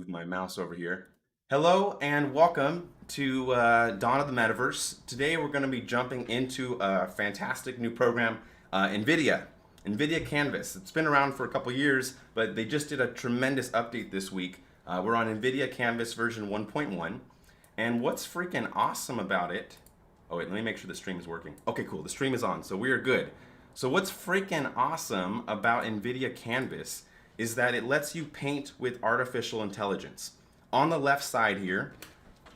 move my mouse over here. Hello and welcome to Dawn of the Metaverse. Today we're going to be jumping into a fantastic new program, Nvidia Canvas. It's been around for a couple years, but they just did a tremendous update this week. We're on Nvidia Canvas version 1.1, and what's freaking awesome about it? Oh wait, let me make sure the stream is working. Okay, cool. The stream is on, so we are good. So what's freaking awesome about Nvidia Canvas is that it lets you paint with artificial intelligence. On the left side here,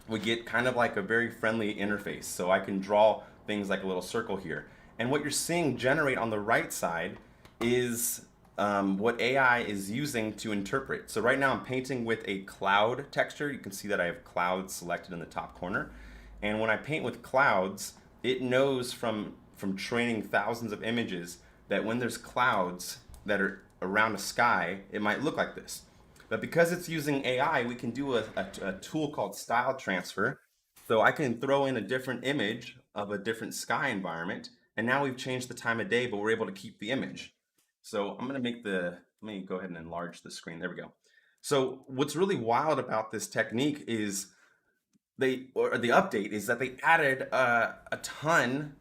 we get kind of like a very friendly interface. So I can draw things like a little circle here. And what you're seeing generate on the right side is what AI is using to interpret. So right now I'm painting with a cloud texture. You can see that I have clouds selected in the top corner. And when I paint with clouds, it knows from training thousands of images that when there's clouds that are around a sky, it might look like this. But because it's using AI, we can do a tool called style transfer. So I can throw in a different image of a different sky environment, and now we've changed the time of day, but we're able to keep the image. So I'm gonna let me go ahead and enlarge the screen. There we go. So what's really wild about this technique is the update is that they added a ton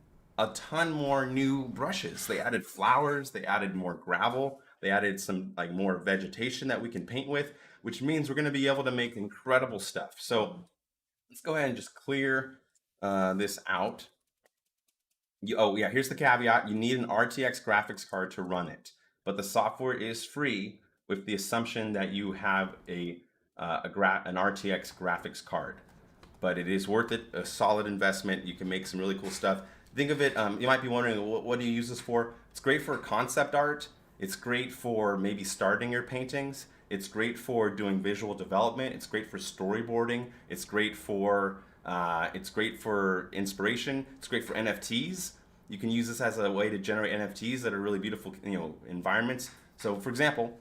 more new brushes. They added flowers, they added more gravel, they added some like more vegetation that we can paint with, which means we're going to be able to make incredible stuff. So let's go ahead and just clear this out. Oh yeah, here's the caveat. You need an RTX graphics card to run it, but the software is free with the assumption that you have an RTX graphics card. But it is worth it, a solid investment. You can make some really cool stuff. Think of it, you might be wondering, what do you use this for? It's great for concept art. It's great for maybe starting your paintings. It's great for doing visual development. It's great for storyboarding. It's great for inspiration. It's great for NFTs. You can use this as a way to generate NFTs that are really beautiful, environments. So for example,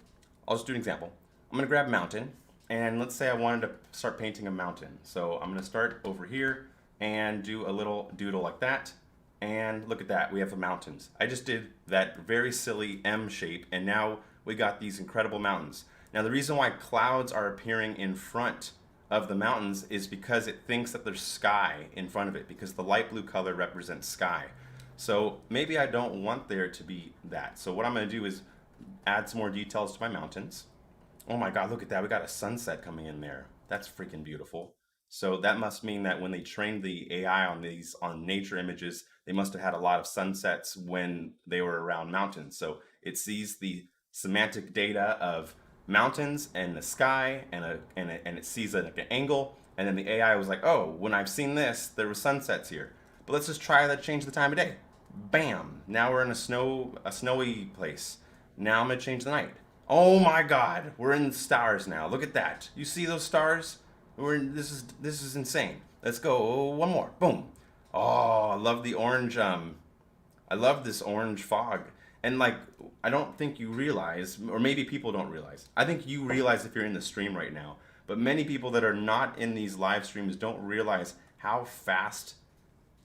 I'll just do an example. I'm gonna grab mountain, and let's say I wanted to start painting a mountain. So I'm gonna start over here and do a little doodle like that. And look at that, we have the mountains. I just did that very silly M shape, and now we got these incredible mountains. Now the reason why clouds are appearing in front of the mountains is because it thinks that there's sky in front of it, because the light blue color represents sky. So maybe I don't want there to be that. So what I'm gonna do is add some more details to my mountains. Oh my God, look at that, we got a sunset coming in there. That's freaking beautiful. So that must mean that when they trained the AI on nature images, they must have had a lot of sunsets when they were around mountains. So it sees the semantic data of mountains and the sky, and it sees an angle, and then the AI was like, oh, when I've seen this, there were sunsets here. But let's just try that, change the time of day. Bam! Now we're in a snowy place. Now I'm gonna change the night. Oh my God, we're in the stars now. Look at that. You see those stars? This is insane. Let's go one more. Boom. Oh, I love the orange. I love this orange fog. And like, I don't think you realize, or maybe people don't realize. I think you realize if you're in the stream right now. But many people that are not in these live streams don't realize how fast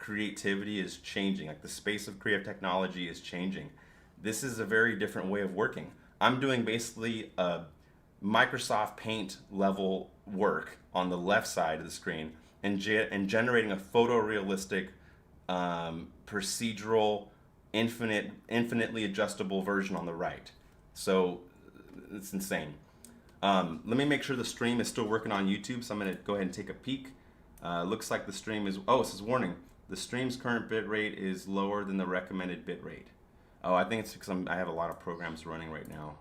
creativity is changing. Like the space of creative technology is changing. This is a very different way of working. I'm doing basically a Microsoft Paint level work on the left side of the screen, and generating a photorealistic, procedural, infinitely adjustable version on the right. So it's insane. Let me make sure the stream is still working on YouTube, so I'm going to go ahead and take a peek. Looks like the stream is, oh, it says warning. The stream's current bit rate is lower than the recommended bit rate. Oh, I think it's because I have a lot of programs running right now.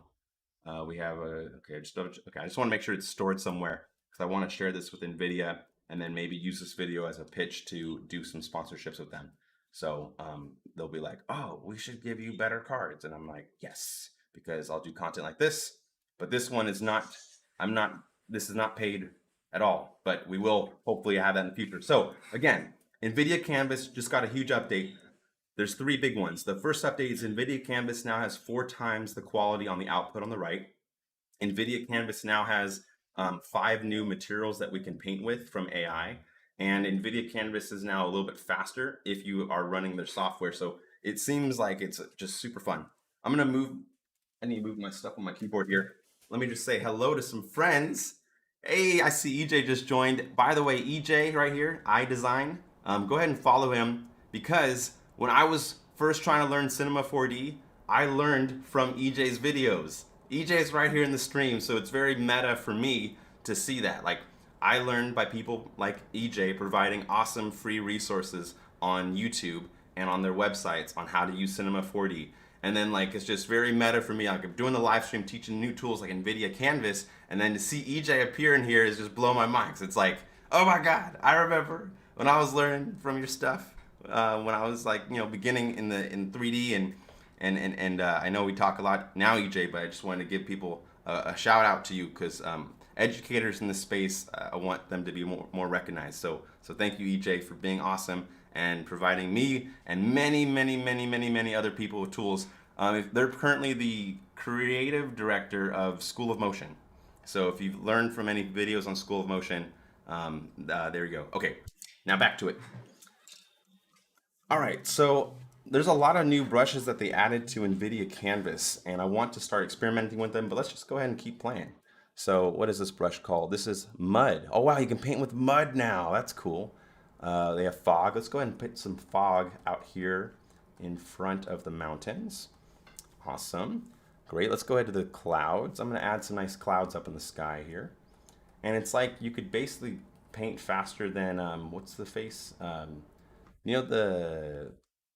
We have okay, I just want to make sure it's stored somewhere, because I want to share this with Nvidia and then maybe use this video as a pitch to do some sponsorships with them. So they'll be like, oh, we should give you better cards. And I'm like, yes, because I'll do content like this. But this one is not, this is not paid at all, but we will hopefully have that in the future. So again, Nvidia Canvas just got a huge update. There's three big ones. The first update is Nvidia Canvas now has 4 times the quality on the output on the right. Nvidia Canvas now has 5 new materials that we can paint with from AI. And Nvidia Canvas is now a little bit faster if you are running their software. So it seems like it's just super fun. I need to move my stuff on my keyboard here. Let me just say hello to some friends. Hey, I see EJ just joined. By the way, EJ right here, iDesign. Go ahead and follow him because when I was first trying to learn Cinema 4D, I learned from EJ's videos. EJ's right here in the stream, so it's very meta for me to see that. Like, I learned by people like EJ providing awesome free resources on YouTube and on their websites on how to use Cinema 4D. And then like it's just very meta for me. Like I'm doing the live stream teaching new tools like Nvidia Canvas, and then to see EJ appear in here is just blow my mind. 'Cause it's like, oh my God, I remember when I was learning from your stuff when I was like beginning in 3D and I know we talk a lot now, EJ, but I just wanted to give people a shout out to you because educators in this space, I want them to be more recognized. So thank you, EJ, for being awesome and providing me and many other people with tools. They're currently the creative director of School of Motion. So if you've learned from any videos on School of Motion, there you go. Okay, now back to it. All right, so there's a lot of new brushes that they added to NVIDIA Canvas, and I want to start experimenting with them, but let's just go ahead and keep playing. So what is this brush called? This is mud. Oh wow, you can paint with mud now. That's cool. They have fog. Let's go ahead and put some fog out here in front of the mountains. Awesome. Great. Let's go ahead to the clouds. I'm going to add some nice clouds up in the sky here. And it's like you could basically paint faster than what's the face? The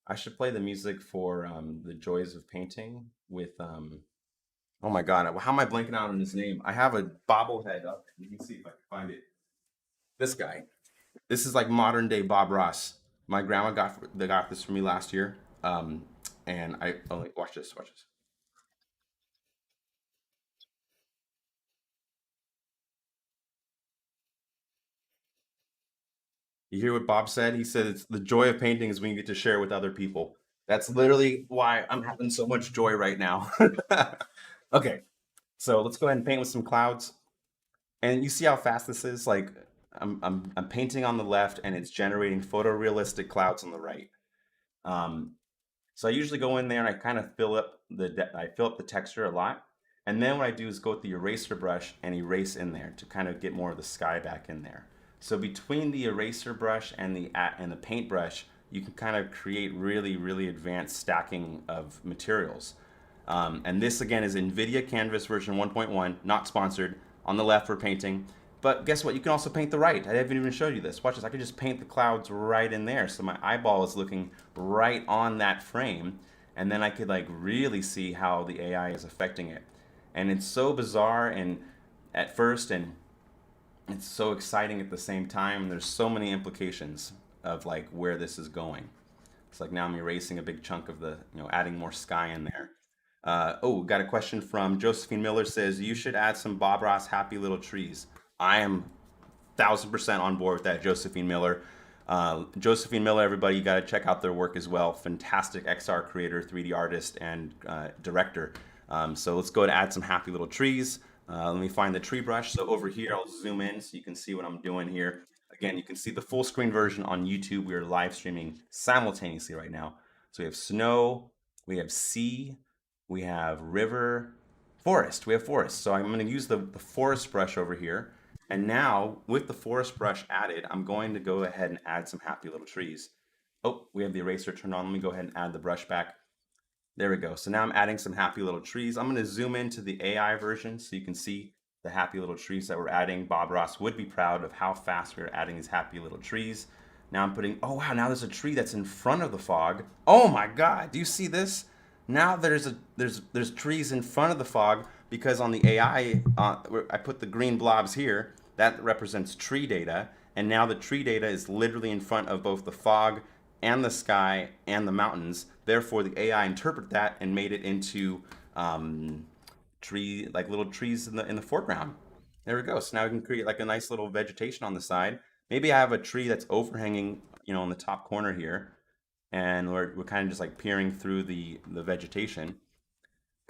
I should play the music for the Joys of Painting with oh my God, how am I blanking out on his name? I have a bobblehead up. You can see if I can find it. This guy. This is like modern day Bob Ross. My grandma got this for me last year. And I only watch this, watch this. You hear what Bob said? He said it's the joy of painting is when you get to share with other people. That's literally why I'm having so much joy right now. Okay, so let's go ahead and paint with some clouds. And you see how fast this is? Like I'm painting on the left and it's generating photorealistic clouds on the right. Um, So I usually go in there and I kind of I fill up the texture a lot. And then what I do is go with the eraser brush and erase in there to kind of get more of the sky back in there. So between the eraser brush and the paintbrush, you can kind of create really advanced stacking of materials. And this again is NVIDIA Canvas version 1.1, not sponsored. On the left for painting. But guess what? You can also paint the right. I haven't even showed you this. Watch this. I can just paint the clouds right in there. So my eyeball is looking right on that frame. And then I could like really see how the AI is affecting it. And it's so bizarre and at first and it's so exciting at the same time. There's so many implications of like where this is going. It's like now I'm erasing a big chunk of adding more sky in there. Oh, got a question from Josephine Miller says, you should add some Bob Ross happy little trees. I am 1000% on board with that, Josephine Miller. Josephine Miller, everybody, you got to check out their work as well. Fantastic XR creator, 3D artist, and director. So let's go and add some happy little trees. Let me find the tree brush. So over here, I'll zoom in so you can see what I'm doing here. Again, you can see the full screen version on YouTube. We are live streaming simultaneously right now. So we have snow, we have sea, we have river, forest. We have forest. So I'm going to use the forest brush over here. And now with the forest brush added, I'm going to go ahead and add some happy little trees. Oh, we have the eraser turned on. Let me go ahead and add the brush back. There we go. So now I'm adding some happy little trees. I'm going to zoom into the AI version so you can see the happy little trees that we're adding. Bob Ross would be proud of how fast we're adding these happy little trees. Now I'm putting, oh wow, now there's a tree that's in front of the fog. Oh my God, do you see this? Now there's trees in front of the fog because on the AI, I put the green blobs here. That represents tree data. And now the tree data is literally in front of both the fog and the sky and the mountains. Therefore, the AI interpreted that and made it into like little trees in the foreground. There we go. So now we can create like a nice little vegetation on the side. Maybe I have a tree that's overhanging, in the top corner here, and we're kind of just like peering through the vegetation.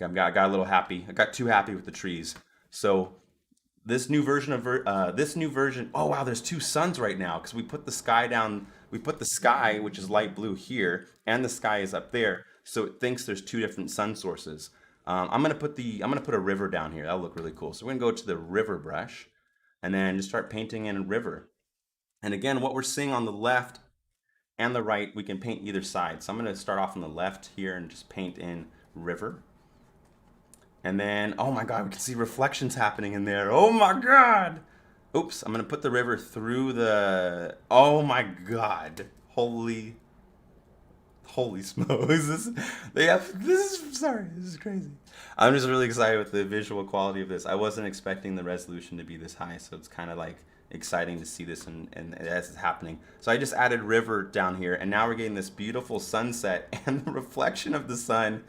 I got a little happy. I got too happy with the trees. So this new version. Oh wow, there's two suns right now because we put the sky down. We put the sky, which is light blue here, and the sky is up there. So it thinks there's two different sun sources. I'm gonna put a river down here. That'll look really cool. So we're gonna go to the river brush, and then just start painting in a river. And again, what we're seeing on the left and the right, we can paint either side. So I'm going to start off on the left here and just paint in river. And then, oh my God, we can see reflections happening in there. Oh my God. Oops, I'm going to put the river through the, oh my God. Holy smokes. This is crazy. I'm just really excited with the visual quality of this. I wasn't expecting the resolution to be this high, so it's kind of like exciting to see this and as it's happening. So I just added river down here, and now we're getting this beautiful sunset, and the reflection of the sun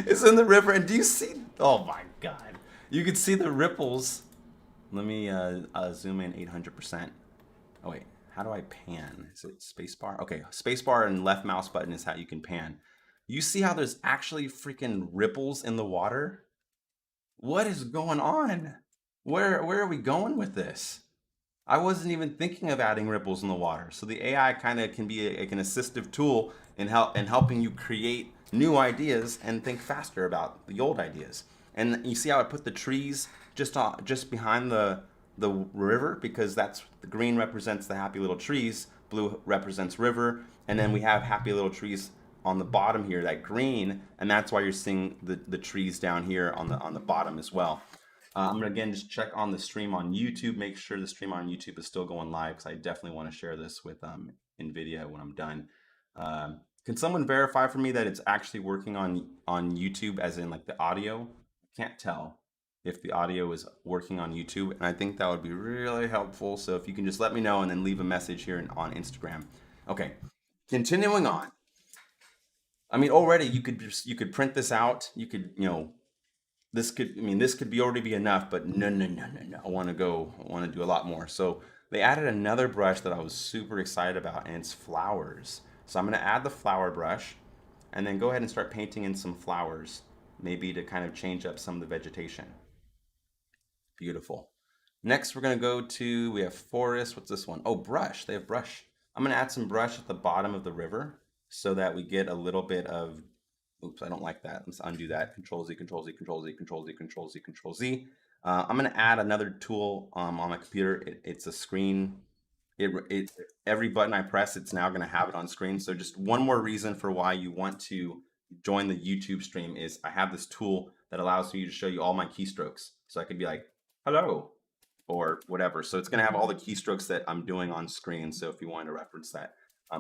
is in the river. And do you see? Oh my God. You can see the ripples. Let me zoom in 800%. Oh wait, how do I pan? Is it spacebar? Okay, spacebar and left mouse button is how you can pan. You see how there's actually freaking ripples in the water? What is going on? Where are we going with this? I wasn't even thinking of adding ripples in the water. So the AI kind of can be an assistive tool in helping you create new ideas and think faster about the old ideas. And you see how I put the trees just behind the river, because that's the green represents the happy little trees, blue represents river, and then we have happy little trees on the bottom here, that green, and that's why you're seeing the trees down here on the bottom as well. I'm gonna again just check on the stream on YouTube, make sure the stream on YouTube is still going live, because I definitely want to share this with Nvidia when I'm done. Can someone verify for me that it's actually working on YouTube, as in like the audio? I can't tell if the audio is working on YouTube, and I think that would be really helpful. So if you can just let me know and then leave a message here on Instagram. Okay, continuing on. I mean, already you could print this out. You could, this could be already be enough, but no. I want to do a lot more. So they added another brush that I was super excited about, and it's flowers. So I'm going to add the flower brush and then go ahead and start painting in some flowers, maybe to kind of change up some of the vegetation. Beautiful. Next, we're going to go to, we have forest. What's this one? Oh, brush. They have brush. I'm going to add some brush at the bottom of the river so that we get a little bit of, oops, I don't like that. Let's undo that. Control Z, Control Z, Control Z, Control Z, Control Z, Control Z. I'm going to add another tool on my computer. It's a screen. Every button I press, it's now going to have it on screen. So just one more reason for why you want to join the YouTube stream is I have this tool that allows me to show you all my keystrokes. So I could be like, hello, or whatever. So it's going to have all the keystrokes that I'm doing on screen. So if you want to reference that.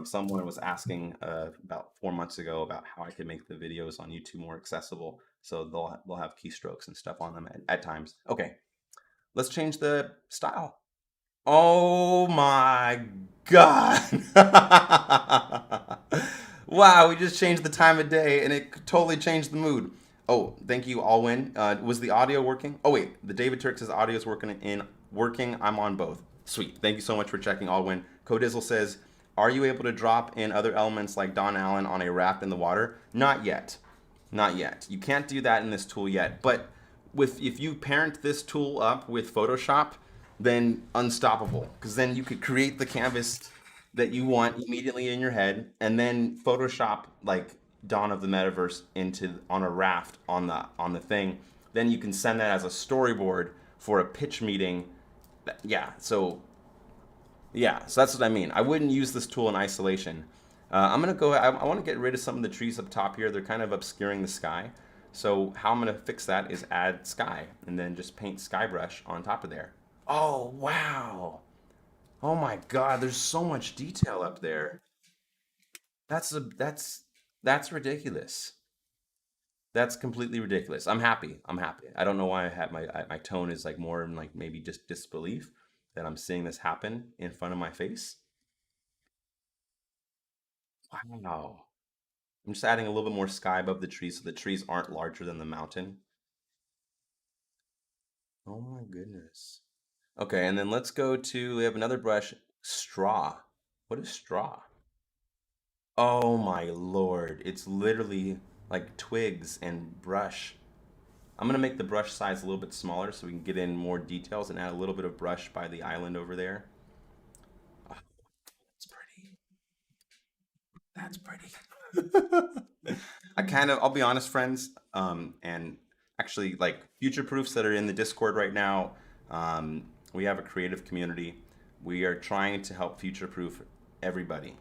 Someone was asking about 4 months ago about how I could make the videos on YouTube more accessible. So they'll have keystrokes and stuff on them at times. Okay, let's change the style. Oh my God. Wow, we just changed the time of day and it totally changed the mood. Oh, thank you, Alwyn. Was the audio working? Oh wait, the David Turk says audio is working. I'm on both. Sweet. Thank you so much for checking, Alwyn. Codizzle says, are you able to drop in other elements like Don Allen on a raft in the water? Not yet. Not yet. You can't do that in this tool yet. But if you parent this tool up with Photoshop, then unstoppable. Because then you could create the canvas that you want immediately in your head, and then Photoshop like Dawn of the Metaverse into on a raft on the thing. Then you can send that as a storyboard for a pitch meeting. So that's what I mean. I wouldn't use this tool in isolation. I'm gonna go, I wanna get rid of some of the trees up top here. They're kind of obscuring the sky. So how I'm gonna fix that is add sky and then just paint sky brush on top of there. Oh, wow. Oh my God, there's so much detail up there. That's ridiculous. That's completely ridiculous. I'm happy. I'm happy. I don't know why I have my tone is like more in like maybe just disbelief that I'm seeing this happen in front of my face. Wow. I'm just adding a little bit more sky above the trees so the trees aren't larger than the mountain. Oh my goodness. Okay, and then let's go to, we have another brush, straw. What is straw? Oh my Lord. It's literally like twigs and brush. I'm gonna make the brush size a little bit smaller so we can get in more details and add a little bit of brush by the island over there. Oh, that's pretty. That's pretty. I'll be honest, friends, and actually like future proofs that are in the Discord right now. we have a creative community. We are trying to help future-proof everybody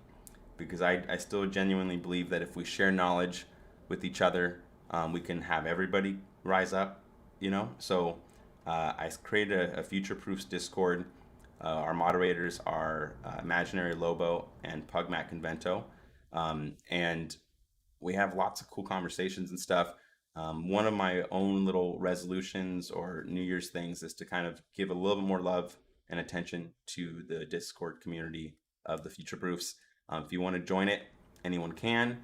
because I still genuinely believe that if we share knowledge with each other, we can have everybody rise up, you know? So I created a future proofs Discord. Our moderators are Imaginary Lobo and Pugmac Convento. And we have lots of cool conversations and stuff. One of my own little resolutions or New Year's things is to kind of give a little bit more love and attention to the Discord community of the Future Proofs. If you want to join it, anyone can.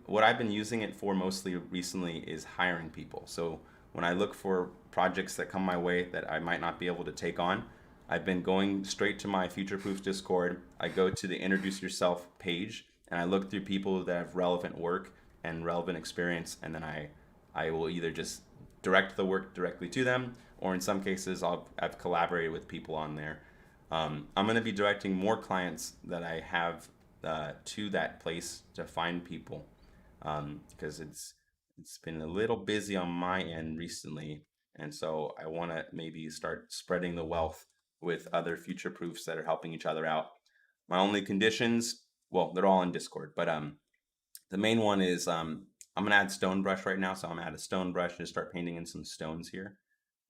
What I've been using it for mostly recently is hiring people. So when I look for projects that come my way that I might not be able to take on, I've been going straight to my Future Proofs Discord. I go to the Introduce Yourself page and I look through people that have relevant work and relevant experience, and then I will either just direct the work directly to them, or in some cases I've collaborated with people on there. I'm going to be directing more clients that I have to that place to find people, because it's been a little busy on my end recently, and so I want to maybe start spreading the wealth with other future proofs that are helping each other out. My only conditions, well, they're all in Discord, but the main one is I'm gonna add stone brush right now, so I'm gonna add a stone brush and start painting in some stones here.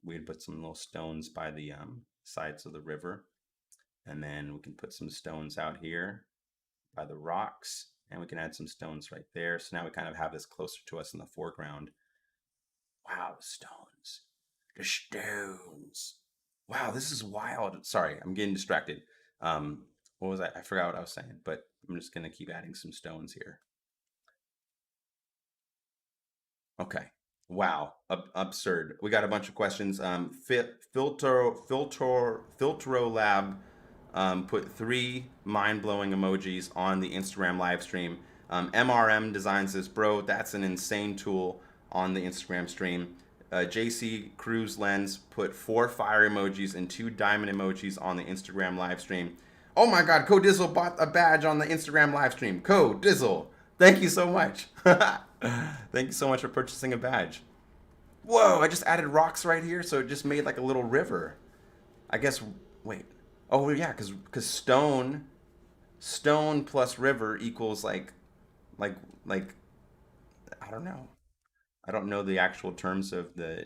We'd put some little stones by the sides of the river, and then we can put some stones out here by the rocks, and we can add some stones right there. So now we kind of have this closer to us in the foreground. Wow, the stones. The stones. Wow, this is wild. Sorry, I'm getting distracted. What was I forgot what I was saying, but I'm just gonna keep adding some stones here. Okay. Wow. Absurd. We got a bunch of questions. Filtro Lab put three mind-blowing emojis on the Instagram live stream. MRM Design says, bro, that's an insane tool on the Instagram stream. JC Cruise Lens put 4 fire emojis and 2 diamond emojis on the Instagram live stream. Oh my God, Co Dizzle bought a badge on the Instagram live stream. Co Dizzle, thank you so much. Thank you so much for purchasing a badge. Whoa, I just added rocks right here, so it just made like a little river. I guess, wait. Oh yeah, because stone plus river equals like I don't know. I don't know the actual terms of the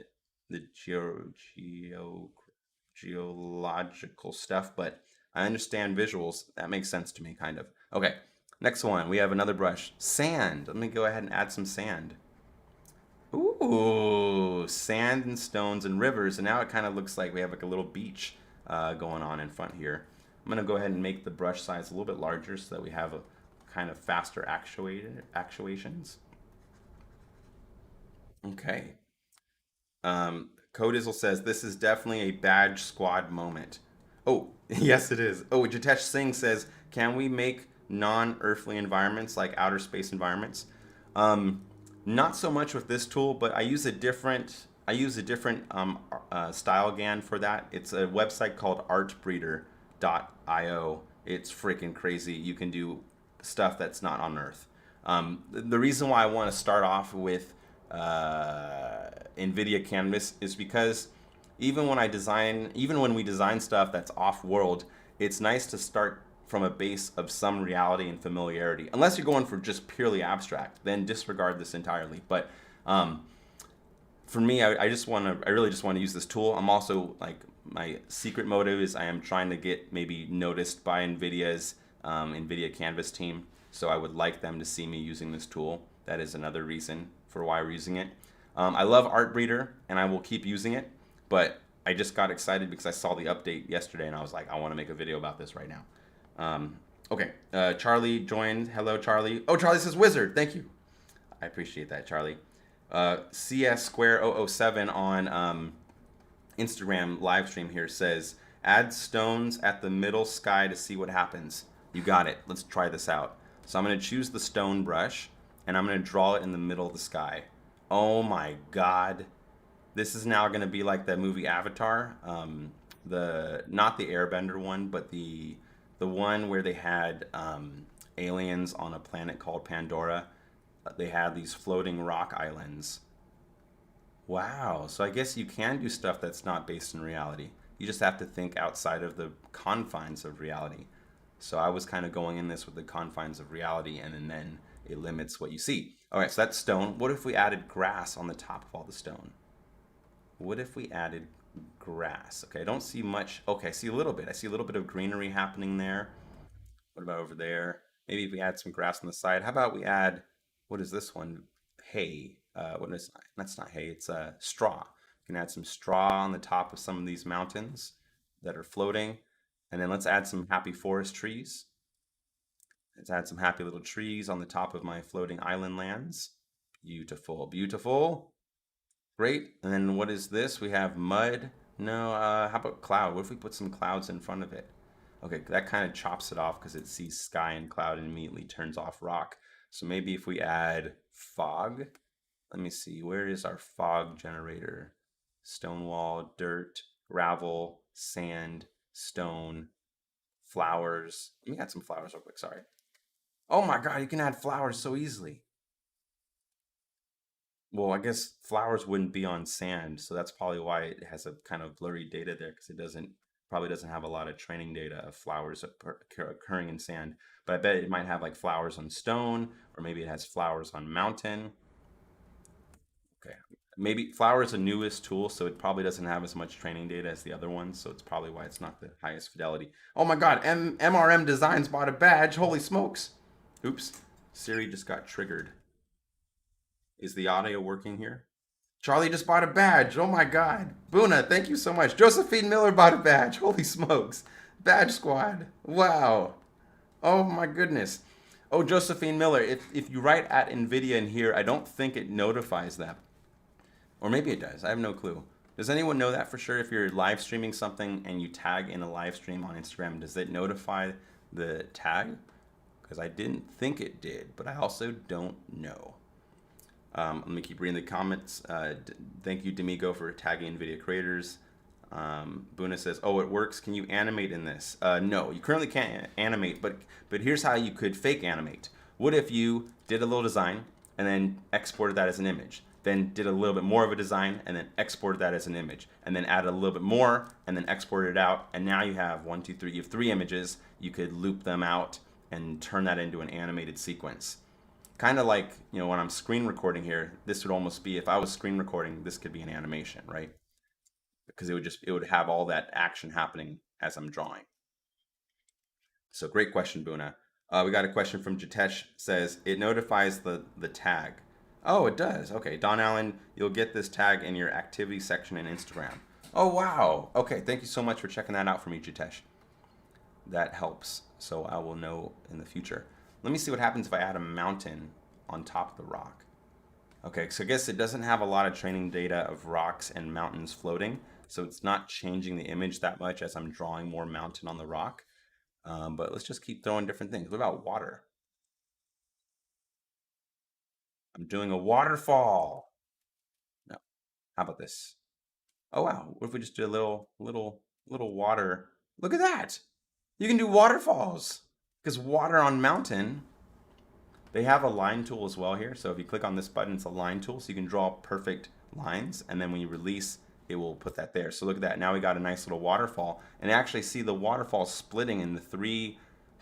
geological stuff, but I understand visuals. That makes sense to me, kind of. Okay, next one. We have another brush. Sand. Let me go ahead and add some sand. Ooh, sand and stones and rivers, and now it kind of looks like we have like a little beach going on in front here. I'm gonna go ahead and make the brush size a little bit larger so that we have a kind of faster actuations. Okay. Codizzle says this is definitely a badge squad moment. Oh, yes it is. Oh, Jitesh Singh says, can we make non-earthly environments like outer space environments? Not so much with this tool, but I use a different style GAN for that. It's a website called artbreeder.io. It's freaking crazy. You can do stuff that's not on Earth. The reason why I want to start off with Nvidia Canvas is because even when we design stuff that's off-world, it's nice to start from a base of some reality and familiarity. Unless you're going for just purely abstract, then disregard this entirely. But for me, I really just want to use this tool. I'm also like, my secret motive is I am trying to get maybe noticed by Nvidia's Nvidia Canvas team. So I would like them to see me using this tool. That is another reason for why we're using it. I love Artbreeder and I will keep using it, but I just got excited because I saw the update yesterday and I was like, I want to make a video about this right now. Okay, Charlie joined. Hello, Charlie. Oh, Charlie says wizard. Thank you. I appreciate that, Charlie. CS Square 007 on Instagram live stream here says, add stones at the middle sky to see what happens. You got it. Let's try this out. So I'm going to choose the stone brush and I'm going to draw it in the middle of the sky. Oh my God. This is now going to be like the movie Avatar. Not the Airbender one, but the one where they had aliens on a planet called Pandora. They had these floating rock islands. Wow. So I guess you can do stuff that's not based in reality. You just have to think outside of the confines of reality. So I was kind of going in this with the confines of reality, and then it limits what you see. All right, so that's stone. What if we added grass on the top of all the stone? What if we added grass? Okay, I don't see much. Okay, I see a little bit. I see a little bit of greenery happening there. What about over there? Maybe if we add some grass on the side. How about we add, what is this one? Hay. What is, that's not hay, it's straw. You can add some straw on the top of some of these mountains that are floating. And then let's add some happy forest trees. Let's add some happy little trees on the top of my floating island lands. Beautiful, beautiful. Great. And then what is this? We have mud. No, how about cloud? What if we put some clouds in front of it? Okay, that kind of chops it off because it sees sky and cloud and immediately turns off rock. So maybe if we add fog, let me see, where is our fog generator? Stone wall, dirt, gravel, sand, stone, flowers. Let me add some flowers real quick, sorry. Oh my God, you can add flowers so easily. Well, I guess flowers wouldn't be on sand, so that's probably why it has a kind of blurry data there because it doesn't probably doesn't have a lot of training data of flowers occurring in sand. But I bet it might have like flowers on stone, or maybe it has flowers on mountain. Okay, maybe flower is the newest tool, so it probably doesn't have as much training data as the other ones, so it's probably why it's not the highest fidelity. Oh my God, MRM Designs bought a badge. Holy smokes! Oops, Siri just got triggered. Is the audio working here? Charlie just bought a badge. Oh my God. Boona, thank you so much. Josephine Miller bought a badge. Holy smokes. Badge squad. Wow. Oh my goodness. Oh, Josephine Miller, if you write at Nvidia in here, I don't think it notifies that. Or maybe it does. I have no clue. Does anyone know that for sure? If you're live streaming something and you tag in a live stream on Instagram, does it notify the tag? Because I didn't think it did, but I also don't know. Let me keep reading the comments. Thank you, D'Amigo, for tagging NVIDIA creators. Boona says, "Oh, it works. Can you animate in this?" No, you currently can't animate, but here's how you could fake animate. What if you did a little design and then exported that as an image? Then did a little bit more of a design and then exported that as an image, and then added a little bit more and then exported it out, and now you have one, two, three. You have 3 images. You could loop them out and turn that into an animated sequence. Kind of like, you know, when I'm screen recording here, this would almost be, if I was screen recording, this could be an animation, right? Because it would have all that action happening as I'm drawing. So great question, Boona. We got a question from Jitesh, says, it notifies the tag. Oh, it does. Okay, Don Allen, you'll get this tag in your activity section in Instagram. Oh, wow. Okay, thank you so much for checking that out for me, Jitesh. That helps, so I will know in the future. Let me see what happens if I add a mountain on top of the rock. Okay, so I guess it doesn't have a lot of training data of rocks and mountains floating, so it's not changing the image that much as I'm drawing more mountain on the rock. But let's just keep throwing different things. What about water? I'm doing a waterfall. No, how about this? Oh wow, what if we just do a little water? Look at that! You can do waterfalls! Because water on mountain, they have a line tool as well here. So if you click on this button, it's a line tool. So you can draw perfect lines. And then when you release, it will put that there. So look at that. Now we got a nice little waterfall. And actually see the waterfall splitting into three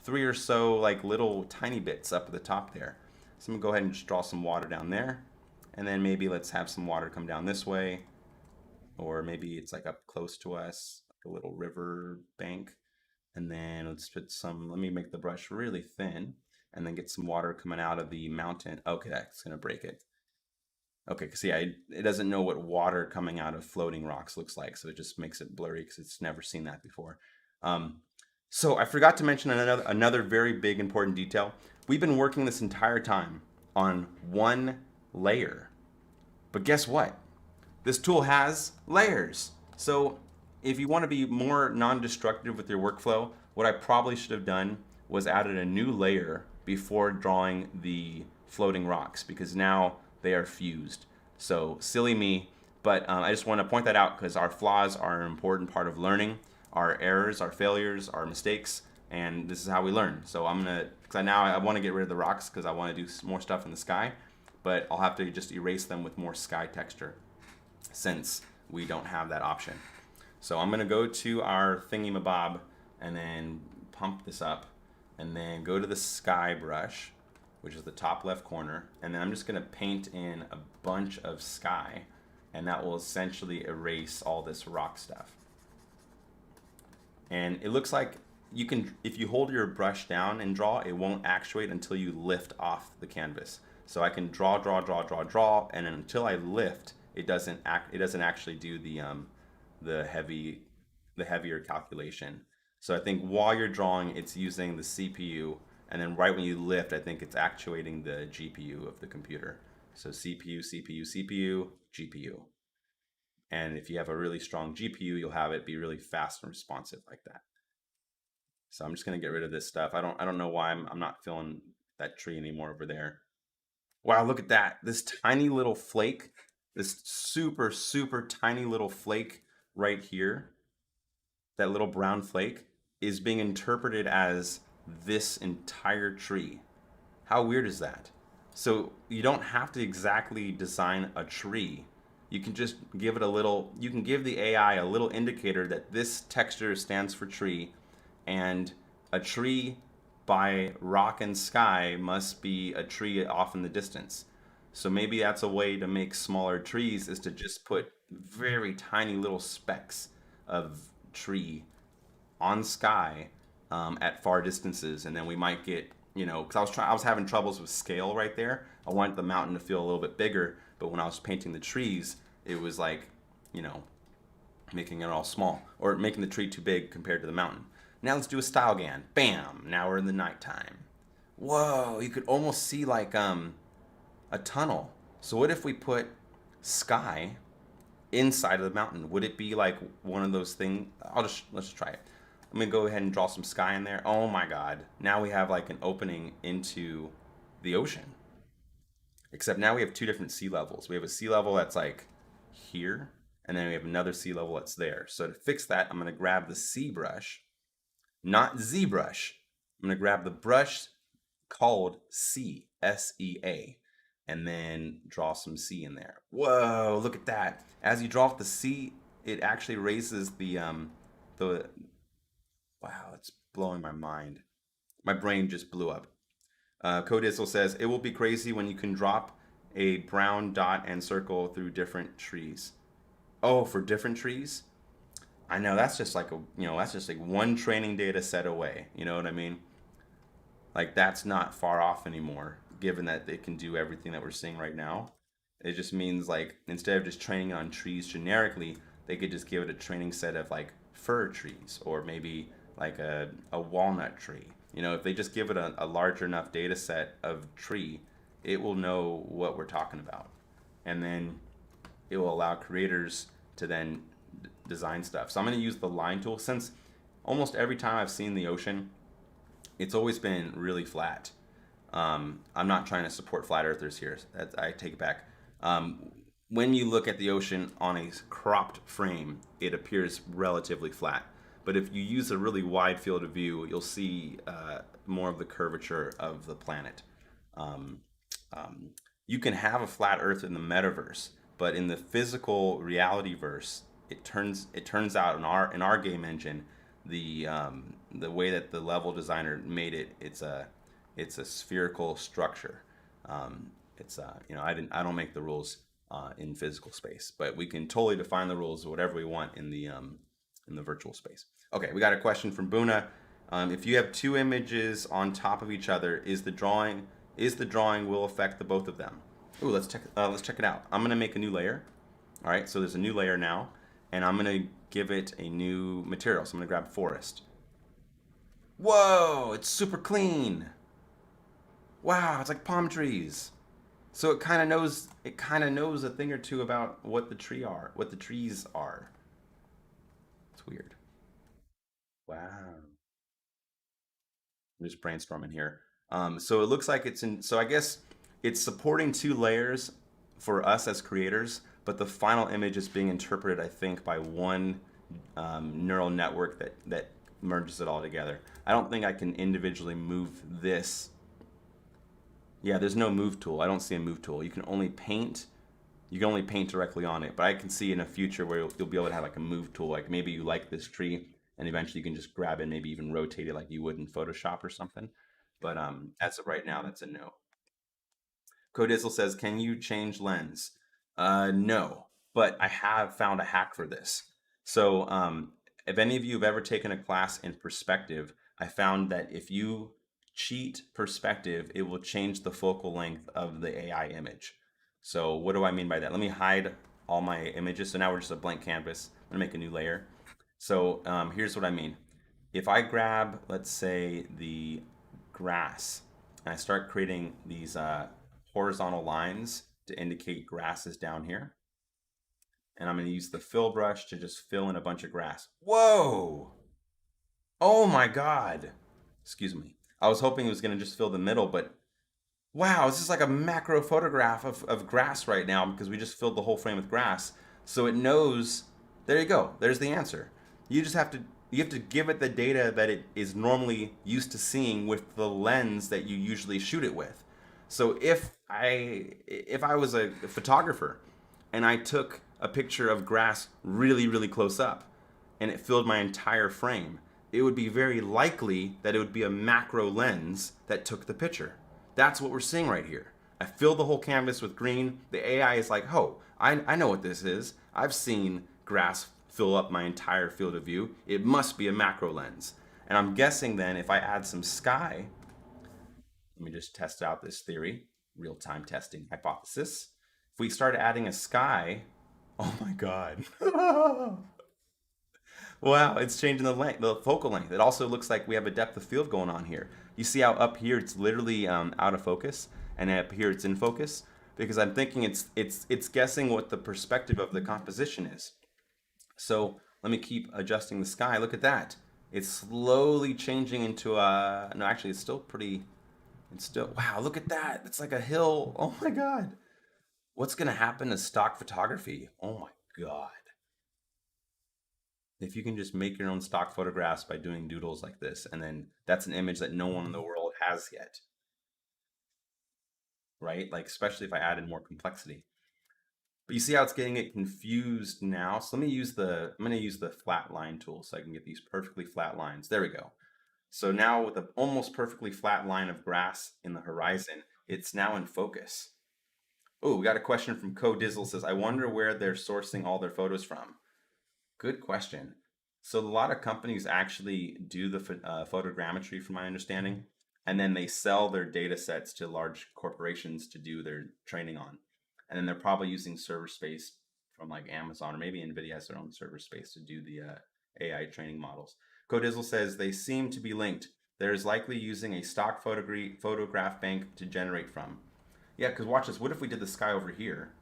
or so like little tiny bits up at the top there. So I'm going to go ahead and just draw some water down there. And then maybe let's have some water come down this way. Or maybe it's like up close to us, like a little river bank. And then let's put some, let me make the brush really thin and then get some water coming out of the mountain. Okay, that's gonna break it. Okay, because yeah, it doesn't know what water coming out of floating rocks looks like, so it just makes it blurry because it's never seen that before. So I forgot to mention another very big important detail. We've been working this entire time on one layer. But guess what? This tool has layers. So if you want to be more non-destructive with your workflow, what I probably should have done was added a new layer before drawing the floating rocks, because now they are fused. So silly me, but I just want to point that out because our flaws are an important part of learning, our errors, our failures, our mistakes, and this is how we learn. So I'm gonna, because now I want to get rid of the rocks because I want to do more stuff in the sky, but I'll have to just erase them with more sky texture since we don't have that option. So I'm gonna go to our thingy-mabob and then pump this up and then go to the sky brush, which is the top left corner, and then I'm just gonna paint in a bunch of sky, and that will essentially erase all this rock stuff. And it looks like you can, if you hold your brush down and draw, it won't actuate until you lift off the canvas. So I can draw, draw, draw, draw, draw, and until I lift, it doesn't actually do the heavy, the heavier calculation. So I think while you're drawing, it's using the CPU, and then right when you lift, I think it's actuating the GPU of the computer. So CPU, CPU, CPU, GPU. And if you have a really strong GPU, you'll have it be really fast and responsive like that. So I'm just gonna get rid of this stuff. I don't know why I'm not feeling that tree anymore over there. Wow, look at that. This tiny little flake, this super, super tiny little flake right here, that little brown flake, is being interpreted as this entire tree. How weird is that? So you don't have to exactly design a tree. You can just give it a little, you can give the AI a little indicator that this texture stands for tree, and a tree by rock and sky must be a tree off in the distance. So maybe that's a way to make smaller trees, is to just put very tiny little specks of tree on sky at far distances, and then we might get, you know, because I was having troubles with scale right there. I wanted the mountain to feel a little bit bigger, but when I was painting the trees, it was like, you know, making it all small or making the tree too big compared to the mountain. Now let's do a style GAN. Bam! Now we're in the nighttime. Whoa! You could almost see like a tunnel. So what if we put sky inside of the mountain? Would it be like one of those things? Let's just try it. I'm gonna go ahead and draw some sky in there. Oh my God! Now we have like an opening into the ocean. Except now we have two different sea levels. We have a sea level that's like here, and then we have another sea level that's there. So to fix that, I'm gonna grab the C brush, not Z brush. I'm gonna grab the brush called C, S-E-A, and then draw some C in there. Whoa, look at that. As you draw off the C, it actually raises the, wow, it's blowing my mind. My brain just blew up. Codizzle says, it will be crazy when you can drop a brown dot and circle through different trees. Oh, for different trees? I know that's just like that's just like one training data set away. You know what I mean? Like that's not far off anymore, given that they can do everything that we're seeing right now. It just means like instead of just training on trees generically, they could just give it a training set of like fir trees or maybe like a walnut tree. You know, if they just give it a large enough data set of tree, it will know what we're talking about. And then it will allow creators to then design stuff. So I'm going to use the line tool, since almost every time I've seen the ocean, it's always been really flat. I'm not trying to support flat earthers here. I take it back. When you look at the ocean on a cropped frame, it appears relatively flat. But if you use a really wide field of view, you'll see more of the curvature of the planet. Um, you can have a flat Earth in the metaverse, but in the physical reality verse, it turns out in our game engine, the way that the level designer made it, it's a spherical structure. I don't make the rules in physical space, but we can totally define the rules whatever we want in the virtual space. Okay, we got a question from Buna. If you have two images on top of each other, is the drawing will affect the both of them? Ooh, let's check it out. I'm gonna make a new layer. All right, so there's a new layer now, and I'm gonna give it a new material. So I'm gonna grab forest. Whoa, it's super clean. Wow, it's like palm trees. So it kind of knows a thing or two about what the trees are. It's weird. Wow. I'm just brainstorming here. So it looks like so I guess it's supporting two layers for us as creators, but the final image is being interpreted, I think, by one neural network that merges it all together. I don't think I can individually move this. Yeah, there's no move tool. I don't see a move tool. You can only paint You can only paint directly on it, but I can see in a future where you'll be able to have like a move tool. Like maybe you like this tree, and eventually you can just grab it, and maybe even rotate it like you would in Photoshop or something. But as of right now, that's a no. Codizzle says, "Can you change lens?" No, but I have found a hack for this. So, if any of you have ever taken a class in perspective, I found that if you cheat perspective, it will change the focal length of the AI image. So, what do I mean by that? Let me hide all my images. So now we're just a blank canvas. I'm gonna make a new layer. So, here's what I mean. If I grab, let's say, the grass, and I start creating these horizontal lines to indicate grass is down here. And I'm going to use the fill brush to just fill in a bunch of grass. Whoa! Oh my God! Excuse me. I was hoping it was going to just fill the middle, but wow, this is like a macro photograph of grass right now because we just filled the whole frame with grass. So it knows, there you go, there's the answer. You just have to give it the data that it is normally used to seeing with the lens that you usually shoot it with. So if I was a photographer and I took a picture of grass really really close up and it filled my entire frame, it would be very likely that it would be a macro lens that took the picture. That's what we're seeing right here. I filled the whole canvas with green. The AI is like, oh, I know what this is. I've seen grass fill up my entire field of view. It must be a macro lens. And I'm guessing then if I add some sky, let me just test out this theory, real-time testing hypothesis. If we start adding a sky, oh my God. Wow, it's changing the length, the focal length. It also looks like we have a depth of field going on here. You see how up here it's literally out of focus, and up here it's in focus? Because I'm thinking it's guessing what the perspective of the composition is. So let me keep adjusting the sky. Look at that. It's slowly changing into a, no, actually it's still pretty, it's still, wow, look at that. It's like a hill. Oh my God. What's going to happen to stock photography? Oh my God. If you can just make your own stock photographs by doing doodles like this, and then that's an image that no one in the world has yet, right? Like, especially if I added more complexity. But you see how it's getting it confused now? So I'm gonna use the flat line tool so I can get these perfectly flat lines. There we go. So now with an almost perfectly flat line of grass in the horizon, it's now in focus. Oh, we got a question from Codizzle says, I wonder where they're sourcing all their photos from. Good question. So a lot of companies actually do the photogrammetry, from my understanding, and then they sell their data sets to large corporations to do their training on. And then they're probably using server space from like Amazon, or maybe Nvidia has their own server space to do the AI training models. Codizzle says they seem to be linked. There is likely using a stock photograph bank to generate from. Yeah, because watch this. What if we did the sky over here?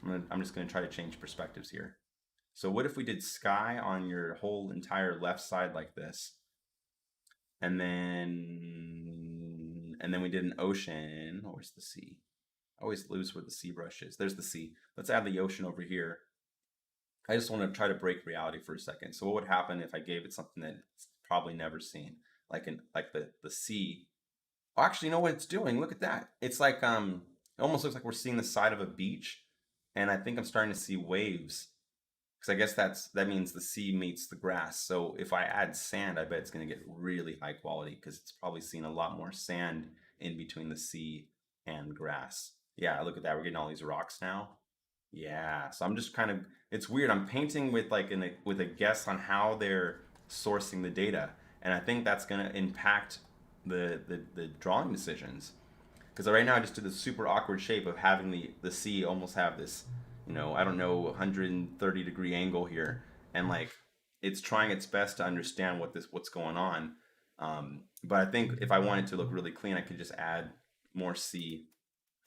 I'm just going to try to change perspectives here. So what if we did sky on your whole entire left side like this? And then we did an ocean. Oh, where's the sea? I always lose where the sea brush is. There's the sea. Let's add the ocean over here. I just want to try to break reality for a second. So what would happen if I gave it something that it's probably never seen? Like the sea. Oh, actually, you know what it's doing? Look at that. It's like it almost looks like we're seeing the side of a beach. And I think I'm starting to see waves because I guess that means the sea meets the grass. So if I add sand, I bet it's going to get really high quality because it's probably seen a lot more sand in between the sea and grass. Yeah, look at that. We're getting all these rocks now. Yeah, so I'm just kind of, it's weird. I'm painting with like with a guess on how they're sourcing the data, and I think that's going to impact the drawing decisions. Because right now I just did this super awkward shape of having the sea almost have this, I don't know, 130-degree angle here, and like it's trying its best to understand what's going on. But I think if I want it to look really clean, I could just add more sea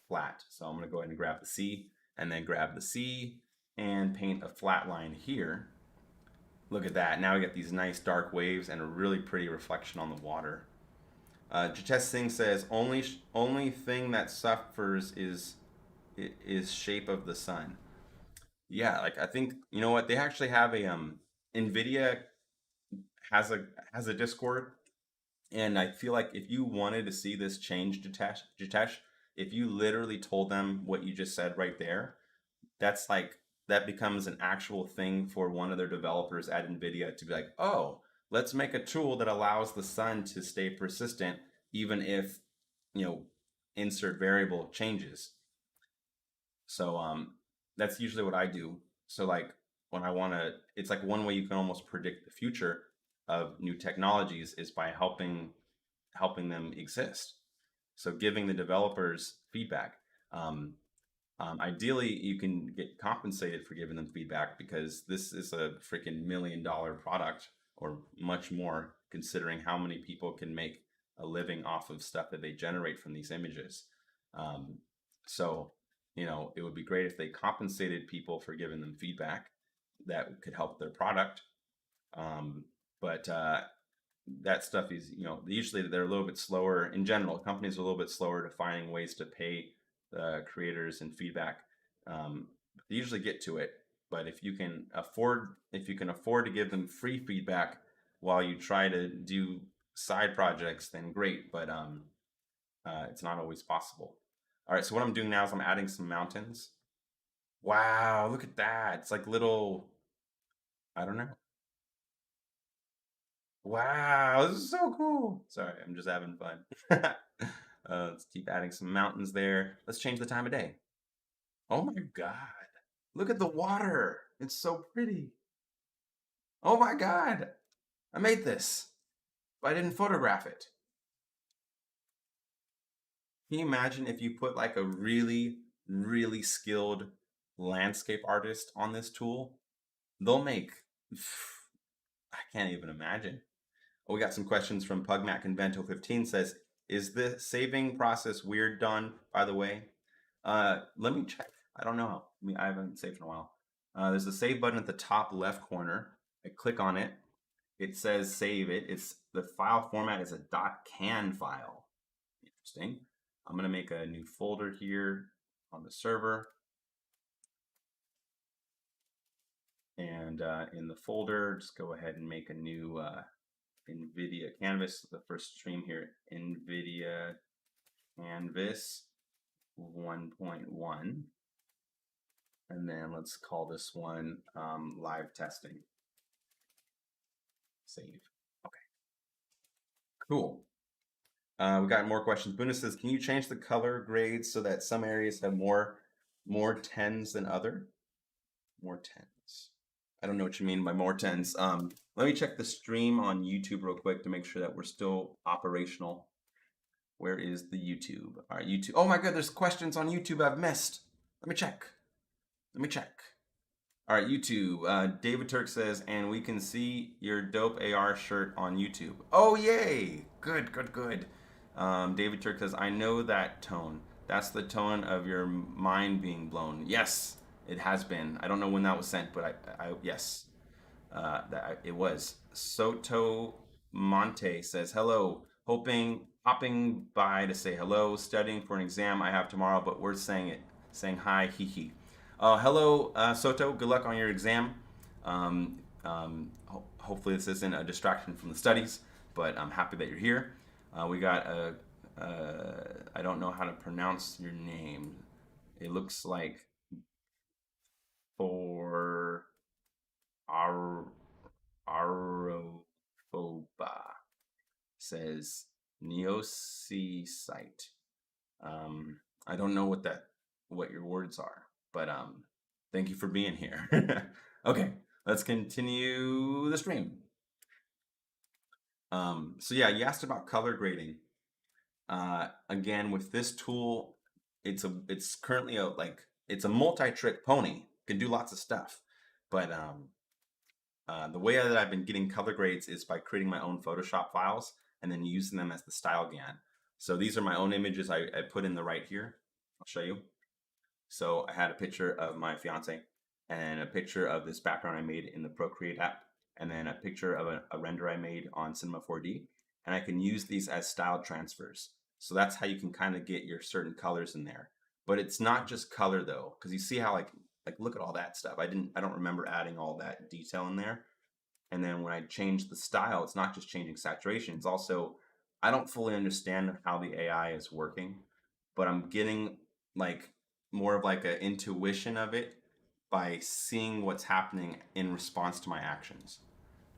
flat. So I'm gonna go ahead and grab the sea, and then grab the sea and paint a flat line here. Look at that. Now we get these nice dark waves and a really pretty reflection on the water. Jitesh Singh says only thing that suffers is shape of the sun. Yeah, like I think you know what they actually have a Nvidia has a Discord, and I feel like if you wanted to see this change, Jitesh, if you literally told them what you just said right there, that's like that becomes an actual thing for one of their developers at Nvidia to be like, oh, let's make a tool that allows the sun to stay persistent even if, you know, insert variable changes. So that's usually what I do. So like when I want to, it's like one way you can almost predict the future of new technologies is by helping them exist. So giving the developers feedback. Um, Ideally, you can get compensated for giving them feedback because this is a freaking $1 million product or much more, considering how many people can make a living off of stuff that they generate from these images. Um, so, it would be great if they compensated people for giving them feedback that could help their product. But that stuff is, usually they're a little bit slower in general. Companies are a little bit slower to finding ways to pay the creators and feedback. They usually get to it, but if you can afford to give them free feedback while you try to do side projects, then great. But it's not always possible. All right, so what I'm doing now is I'm adding some mountains. Wow, look at that! It's like little, I don't know. Wow, this is so cool. Sorry, I'm just having fun. Let's keep adding some mountains there. Let's change the time of day. Oh my God. Look at the water. It's so pretty. Oh my God. I made this, but I didn't photograph it. Can you imagine if you put like a really, really skilled landscape artist on this tool? They'll make, I can't even imagine. Oh, we got some questions from Pugmac and Bento15 says, is the saving process weird, Don, by the way? Let me check. I don't know. I haven't saved in a while. There's a save button at the top left corner. I click on it. It says save it. The file format is a .can file. Interesting. I'm going to make a new folder here on the server. And in the folder, just go ahead and make a new Nvidia Canvas, the first stream here, Nvidia Canvas 1.1. And then let's call this one live testing. Save. Okay. Cool. We got more questions. Buna says, can you change the color grades so that some areas have more tens than other? More tens. I don't know what you mean by more tens. Let me check the stream on YouTube real quick to make sure that we're still operational. Where is the YouTube? All right, YouTube. Oh my God, there's questions on YouTube I've missed. Let me check. All right, YouTube. David Turk says, and we can see your dope AR shirt on YouTube. Oh, yay! Good, good, good. David Turk says, I know that tone. That's the tone of your mind being blown. Yes, it has been. I don't know when that was sent, but yes, it was. Soto Monte says, hello. Hopping by to say hello. Studying for an exam I have tomorrow, but we're saying hi, hee hee. Hello, Soto. Good luck on your exam. Hopefully, this isn't a distraction from the studies, but I'm happy that you're here. We got I don't know how to pronounce your name. It looks like for Arophoba says Neosite. I don't know what your words are, but thank you for being here. Okay, let's continue the stream. So yeah, you asked about color grading. Again, with this tool, it's currently it's a multi-trick pony. Can do lots of stuff, but the way that I've been getting color grades is by creating my own Photoshop files and then using them as the style GAN. So these are my own images I put in the right here. I'll show you. So I had a picture of my fiance and a picture of this background I made in the Procreate app, and then a picture of a render I made on Cinema 4D. And I can use these as style transfers. So that's how you can kind of get your certain colors in there. But it's not just color though, because you see how like look at all that stuff. I don't remember adding all that detail in there. And then when I change the style, it's not just changing saturation. It's also, I don't fully understand how the AI is working, but I'm getting like more of like an intuition of it. by seeing what's happening in response to my actions.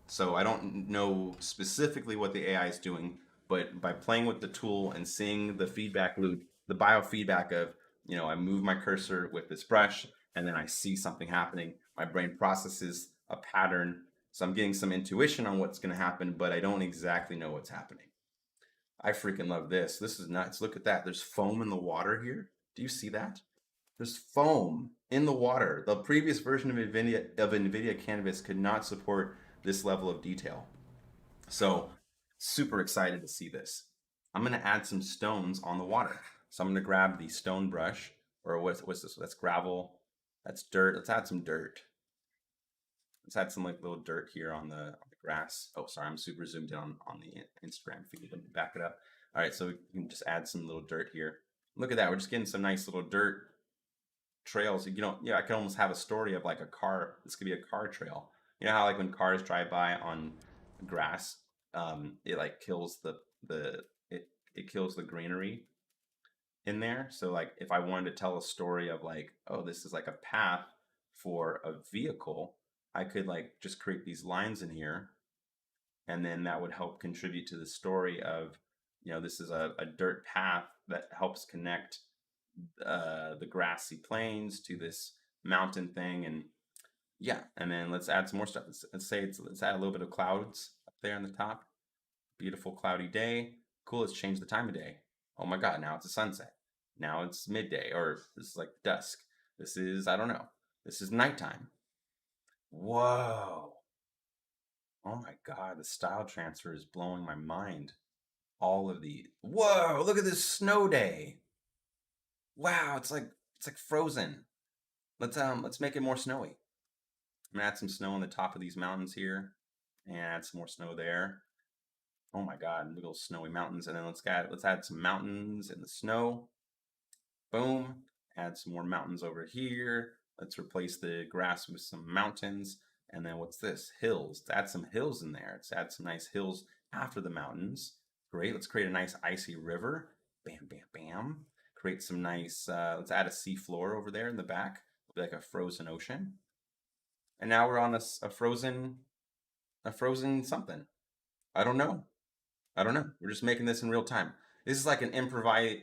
So I don't know specifically what the AI is doing, but by playing with the tool and seeing the feedback loop, the biofeedback of, I move my cursor with this brush and then I see something happening. My brain processes a pattern. So I'm getting some intuition on what's going to happen, but I don't exactly know what's happening. I freaking love this. This is nuts. Look at that. There's foam in the water here. Do you see that? There's foam in the water. The previous version of NVIDIA Canvas could not support this level of detail. So super excited to see this. I'm gonna add some stones on the water. So I'm gonna grab the stone brush, or what's this? That's gravel. That's dirt. Let's add some dirt. Let's add some like little dirt here on the grass. Oh, sorry, I'm super zoomed in on the Instagram feed. Let me back it up. All right, so we can just add some little dirt here. Look at that. We're just getting some nice little dirt trails. I could almost have a story of like a car. This could be a car trail. You know how like when cars drive by on grass, it like kills it kills the greenery in there. So like if I wanted to tell a story of like, oh, this is like a path for a vehicle, I could like just create these lines in here, and then that would help contribute to the story of, this is a dirt path that helps connect the grassy plains to this mountain thing. And yeah, and then let's add some more stuff. Let's add a little bit of clouds up there on the top. Beautiful cloudy day. Cool. Let's change the time of day. Oh my god, now it's a sunset. Now it's midday, or this is like dusk. This is, I don't know, this is nighttime. Whoa. Oh my god, the style transfer is blowing my mind. All of the, whoa, look at this snow day. Wow, it's like frozen. Let's make it more snowy. I'm gonna add some snow on the top of these mountains here, and add some more snow there. Oh my god, little snowy mountains. And then let's add some mountains in the snow. Boom. Add some more mountains over here. Let's replace the grass with some mountains. And then what's this? Hills. Let's add some hills in there. Let's add some nice hills after the mountains. Great. Let's create a nice icy river. Bam, bam, bam. Create some nice, let's add a sea floor over there in the back. It'll be like a frozen ocean. And now we're on a frozen something. I don't know. I don't know. We're just making this in real time. This is like an improvised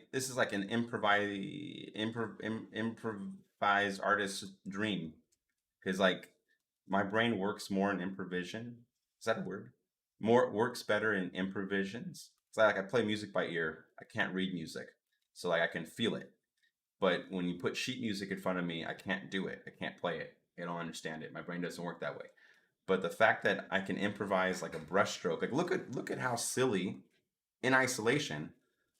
artist's dream. Because like my brain works more in improvision. Is that a word? More works better in improvisions. It's like I play music by ear. I can't read music, so like I can feel it. But when you put sheet music in front of me, I can't do it. I can't play it. I don't understand it. My brain doesn't work that way. But the fact that I can improvise like a brushstroke, like look at how silly in isolation,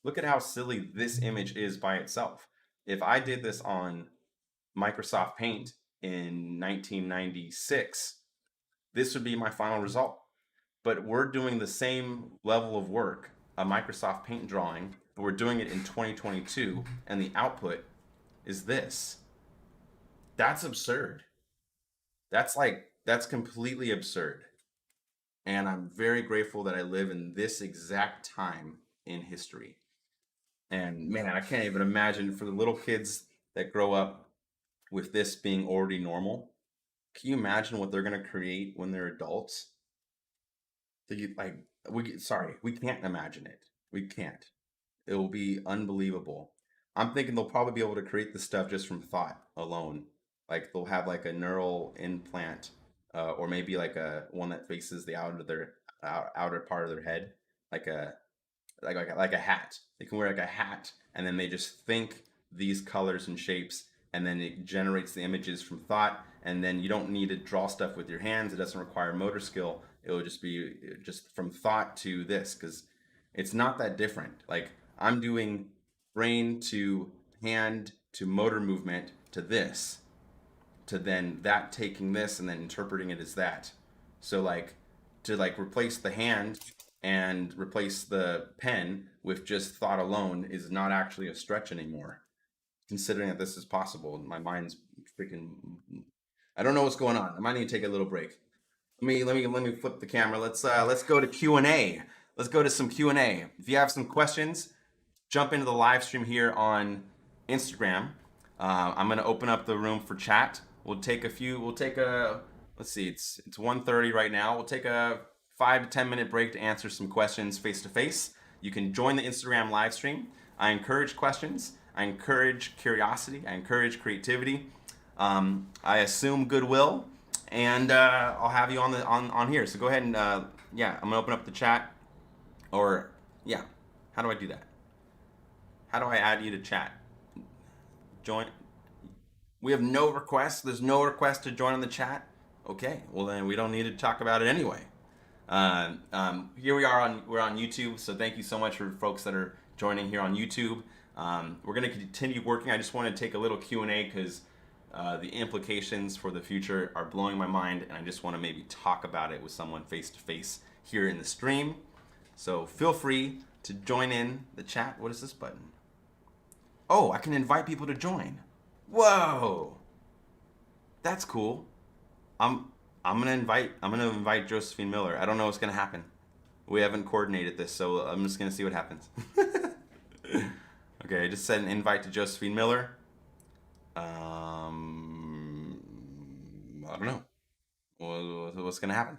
look at how silly this image is by itself. If I did this on Microsoft Paint in 1996, this would be my final result. But we're doing the same level of work, a Microsoft Paint drawing, but we're doing it in 2022, and the output is this. That's absurd. That's completely absurd. And I'm very grateful that I live in this exact time in history. And man, I can't even imagine for the little kids that grow up with this being already normal. Can you imagine what they're gonna create when they're adults? Like we can't imagine it. We can't. It will be unbelievable. I'm thinking they'll probably be able to create this stuff just from thought alone. Like they'll have like a neural implant, or maybe like a one that faces the outer part of their head, like a hat. They can wear like a hat, and then they just think these colors and shapes, and then it generates the images from thought. And then you don't need to draw stuff with your hands. It doesn't require motor skill. It will just be just from thought to this, because it's not that different. Like I'm doing brain to hand to motor movement to this, to then that taking this and then interpreting it as that. So like to like replace the hand and replace the pen with just thought alone is not actually a stretch anymore. Considering that this is possible, my mind's freaking. I don't know what's going on. I might need to take a little break. Let me flip the camera. Let's go to Q&A. Let's go to some Q&A. If you have some questions, jump into the live stream here on Instagram. I'm going to open up the room for chat. We'll take a few. We'll take a. Let's see. It's 1:30 right now. We'll take a 5 to 10 minute break to answer some questions face to face. You can join the Instagram live stream. I encourage questions. I encourage curiosity. I encourage creativity. I assume goodwill, and I'll have you on here. So go ahead and yeah, I'm gonna open up the chat. Or yeah, how do I do that? How do I add you to chat? Join. We have no requests. There's no request to join on the chat. Okay, well then we don't need to talk about it anyway. Here we are we're on YouTube, so thank you so much for folks that are joining here on YouTube. We're gonna continue working. I just want to take a little Q&A because the implications for the future are blowing my mind, and I just want to maybe talk about it with someone face to face here in the stream. So feel free to join in the chat. What is this button? Oh, I can invite people to join. Whoa, that's cool. I'm I'm gonna invite Josephine Miller. I don't know what's gonna happen. We haven't coordinated this, so I'm just gonna see what happens. Okay, I just sent an invite to Josephine Miller. I don't know. What's gonna happen?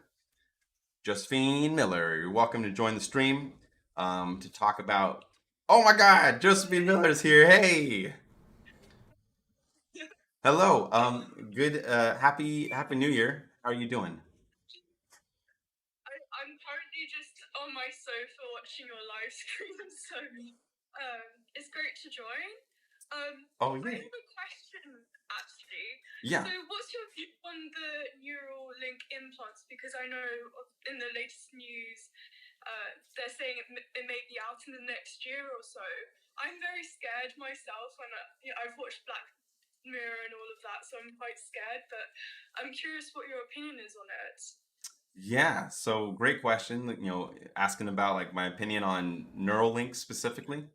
Josephine Miller, you're welcome to join the stream to talk about. Oh my God, Josephine Miller's here. Hey, hello. Good. Happy New Year. How are you doing? I'm currently just on my sofa watching your live stream, so it's great to join. Oh I yeah. Have a question actually. Yeah. So, what's your view on the neural link implants? Because I know in the latest news, they're saying it may be out in the next year or so. I'm very scared myself, and I've watched Black Mirror and all of that, so I'm quite scared. But I'm curious what your opinion is on it. Yeah, so great question. Asking about like my opinion on Neuralink specifically.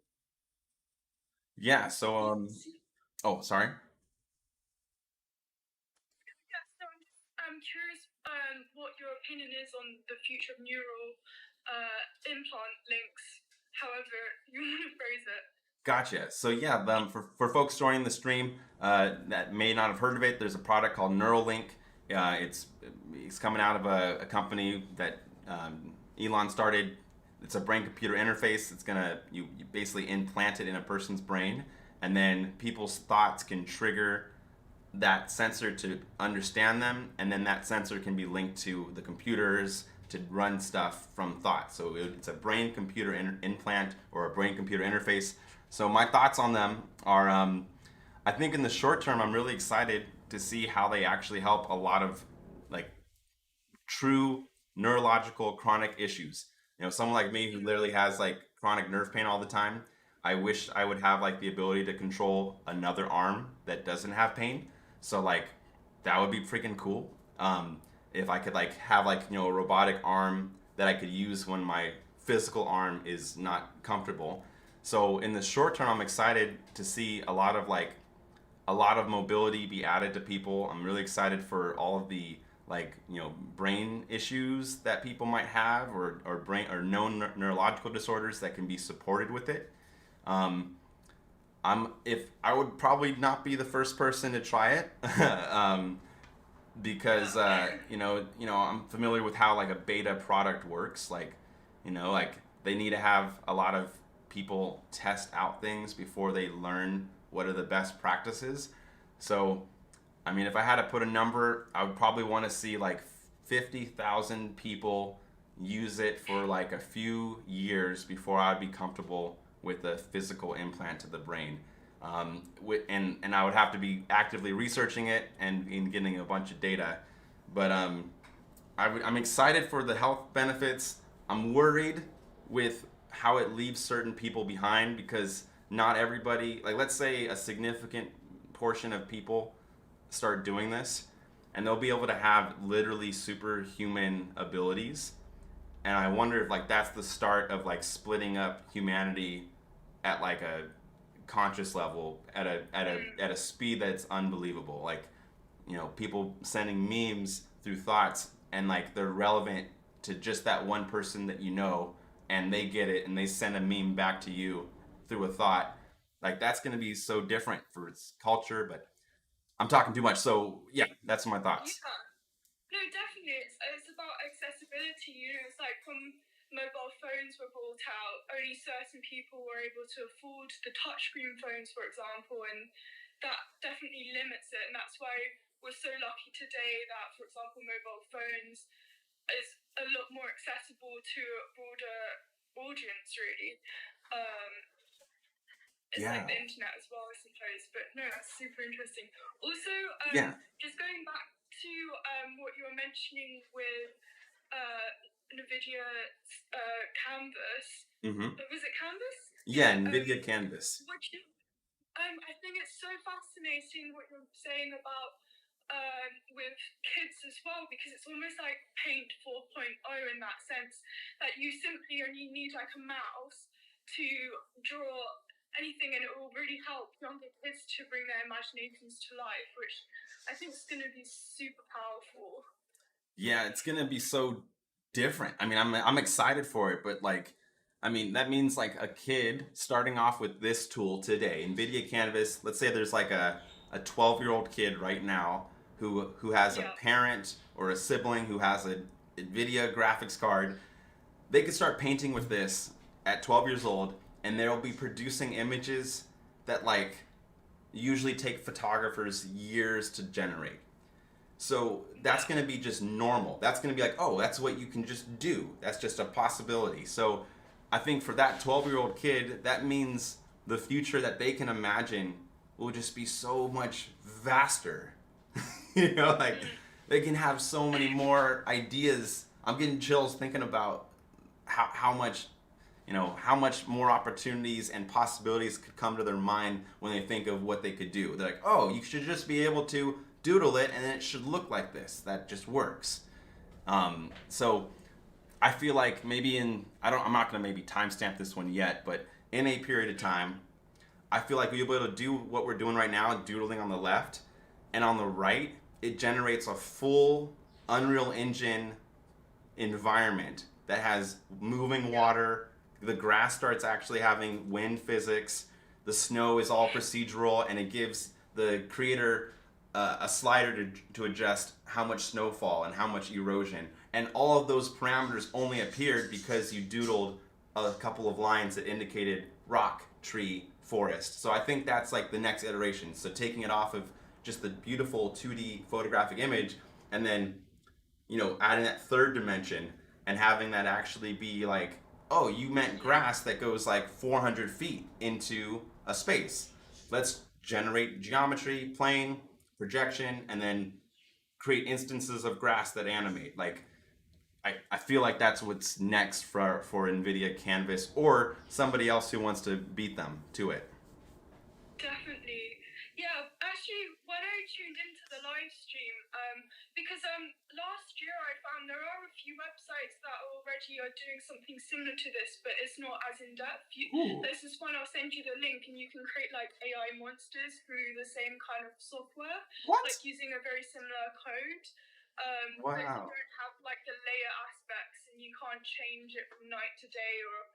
Yeah, so oh, sorry. Yeah, so I'm curious what your opinion is on the future of neural implant links, however you want to phrase it. Gotcha. So yeah, for folks joining the stream that may not have heard of it, there's a product called Neuralink. It's coming out of a company that Elon started. It's a brain-computer interface. It's gonna you basically implant it in a person's brain, and then people's thoughts can trigger that sensor to understand them, and then that sensor can be linked to the computers to run stuff from thought. So it's a brain computer implant or a brain computer interface. So my thoughts on them are I think in the short term, I'm really excited to see how they actually help a lot of like true neurological chronic issues. Someone like me who literally has like chronic nerve pain all the time. I wish I would have like the ability to control another arm that doesn't have pain. So like that would be freaking cool. If I could like have like a robotic arm that I could use when my physical arm is not comfortable. So in the short term, I'm excited to see a lot of mobility be added to people. I'm really excited for all of the like brain issues that people might have or brain or known neurological disorders that can be supported with it. Um, I'm if I would probably not be the first person to try it because I'm familiar with how like a beta product works. Like they need to have a lot of people test out things before they learn what are the best practices. So, I mean, if I had to put a number, I would probably want to see like 50,000 people use it for like a few years before I'd be comfortable with a physical implant to the brain. And I would have to be actively researching it and getting a bunch of data. But I'm excited for the health benefits. I'm worried with how it leaves certain people behind because not everybody, like let's say a significant portion of people start doing this and they'll be able to have literally superhuman abilities. And I wonder if like that's the start of like splitting up humanity at like a conscious level at a speed that's unbelievable. Like people sending memes through thoughts and like they're relevant to just that one person that and they get it and they send a meme back to you through a thought. Like that's going to be so different for its culture, but I'm talking too much. So yeah, that's my thoughts. Yeah. No, definitely. It's about accessibility. It's like when mobile phones were brought out, only certain people were able to afford the touchscreen phones, for example, and that definitely limits it. And that's why we're so lucky today that, for example, mobile phones is a lot more accessible to a broader audience, really. Um, it's like Yeah. the internet as well, I suppose. But no, that's super interesting. Also, Yeah. just going back to what you were mentioning with uh, Nvidia Canvas. Hmm. Was it Canvas? Yeah, Yeah. Nvidia Canvas. Which I think it's so fascinating what you're saying about with kids as well, because it's almost like Paint 4.0 in that sense that you simply only need like a mouse to draw anything, and it will really help younger kids to bring their imaginations to life, which I think is going to be super powerful. Yeah, it's gonna be so different. I mean, I'm excited for it, but like, I mean, that means like a kid starting off with this tool today, NVIDIA Canvas. Let's say there's like a 12-year-old kid right now who has a Yeah. parent or a sibling who has a NVIDIA graphics card. They could start painting with this at 12 years old, and they'll be producing images that like usually take photographers years to generate. So that's Yeah. going to be just normal. That's going to be like, oh, that's what you can just do. That's just a possibility. So I think for that 12-year-old kid, that means the future that they can imagine will just be so much vaster. Like Mm. they can have so many more ideas. I'm getting chills thinking about how much how much more opportunities and possibilities could come to their mind when they think of what they could do. They're like, oh, you should just be able to doodle it and then it should look like this. That just works. So I feel like maybe I'm not going to maybe timestamp this one yet, but in a period of time, I feel like we'll be able to do what we're doing right now, doodling on the left, and on the right, it generates a full Unreal Engine environment that has moving Yeah. water. The grass starts actually having wind physics. The snow is all procedural, and it gives the creator a slider to adjust how much snowfall and how much erosion. And all of those parameters only appeared because you doodled a couple of lines that indicated rock, tree, forest. So I think that's like the next iteration. So taking it off of just the beautiful 2D photographic image and then adding that third dimension and having that actually be like, oh, you meant grass that goes like 400 feet into a space. Let's generate geometry, plane, projection, and then create instances of grass that animate. Like, I feel like that's what's next for NVIDIA Canvas or somebody else who wants to beat them to it. Definitely. Yeah, actually, when I tuned into the live stream, because last year I found there are a few websites that already are doing something similar to this, but it's not as in depth. Ooh, There's this one, I'll send you the link, and you can create like AI monsters through the same kind of software, what? like using a very similar code. But you Wow. don't have like the layer aspects, and you can't change it from night to day or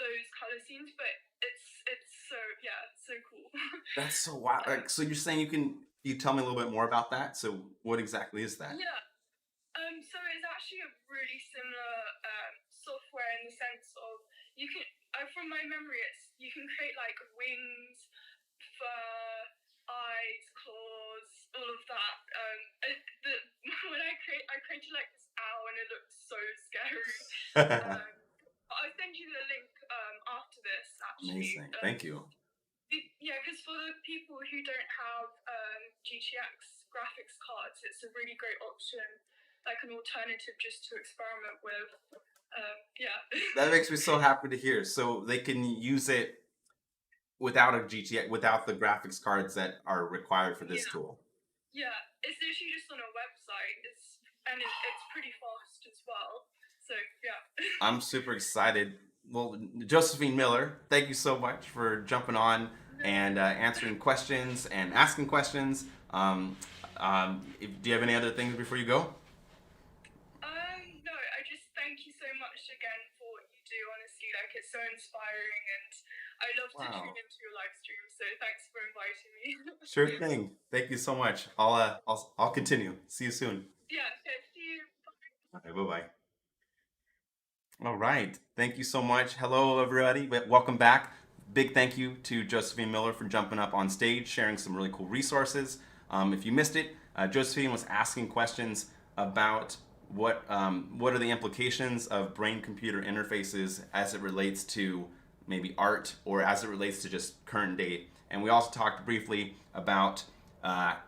those color scenes, but it's so yeah, it's so cool. That's so wild. um, Like, so you're saying you tell me a little bit more about that? So what exactly is that? yeah, so it's actually a really similar software in the sense of you can, from my memory, it's you can create like wings, fur, eyes, claws, all of that. The, when I created like this owl and it looked so scary. Um, I'll send you the link after this actually. Amazing. Thank you. Yeah, because for the people who don't have GTX graphics cards, it's a really great option, like an alternative just to experiment with. Yeah. That makes me so happy to hear. So they can use it without a GTX, without the graphics cards that are required for this Yeah. tool. Yeah. It's literally just on a website. It's pretty fast as well. So yeah. I'm super excited. Well, Josephine Miller, thank you so much for jumping on No. and answering questions and asking questions. Do you have any other things before you go? No, I just thank you so much again for what you do, honestly. Like, it's so inspiring, and I love to tune Wow. into your live stream, so thanks for inviting me. Sure thing. Thank you so much. I'll continue. See you soon. Yeah, okay, see you. Okay, bye bye. All right. Thank you so much. Hello, everybody. Welcome back. Big thank you to Josephine Miller for jumping up on stage, sharing some really cool resources. If you missed it, Josephine was asking questions about what are the implications of brain-computer interfaces as it relates to maybe art or as it relates to just current day. And we also talked briefly about how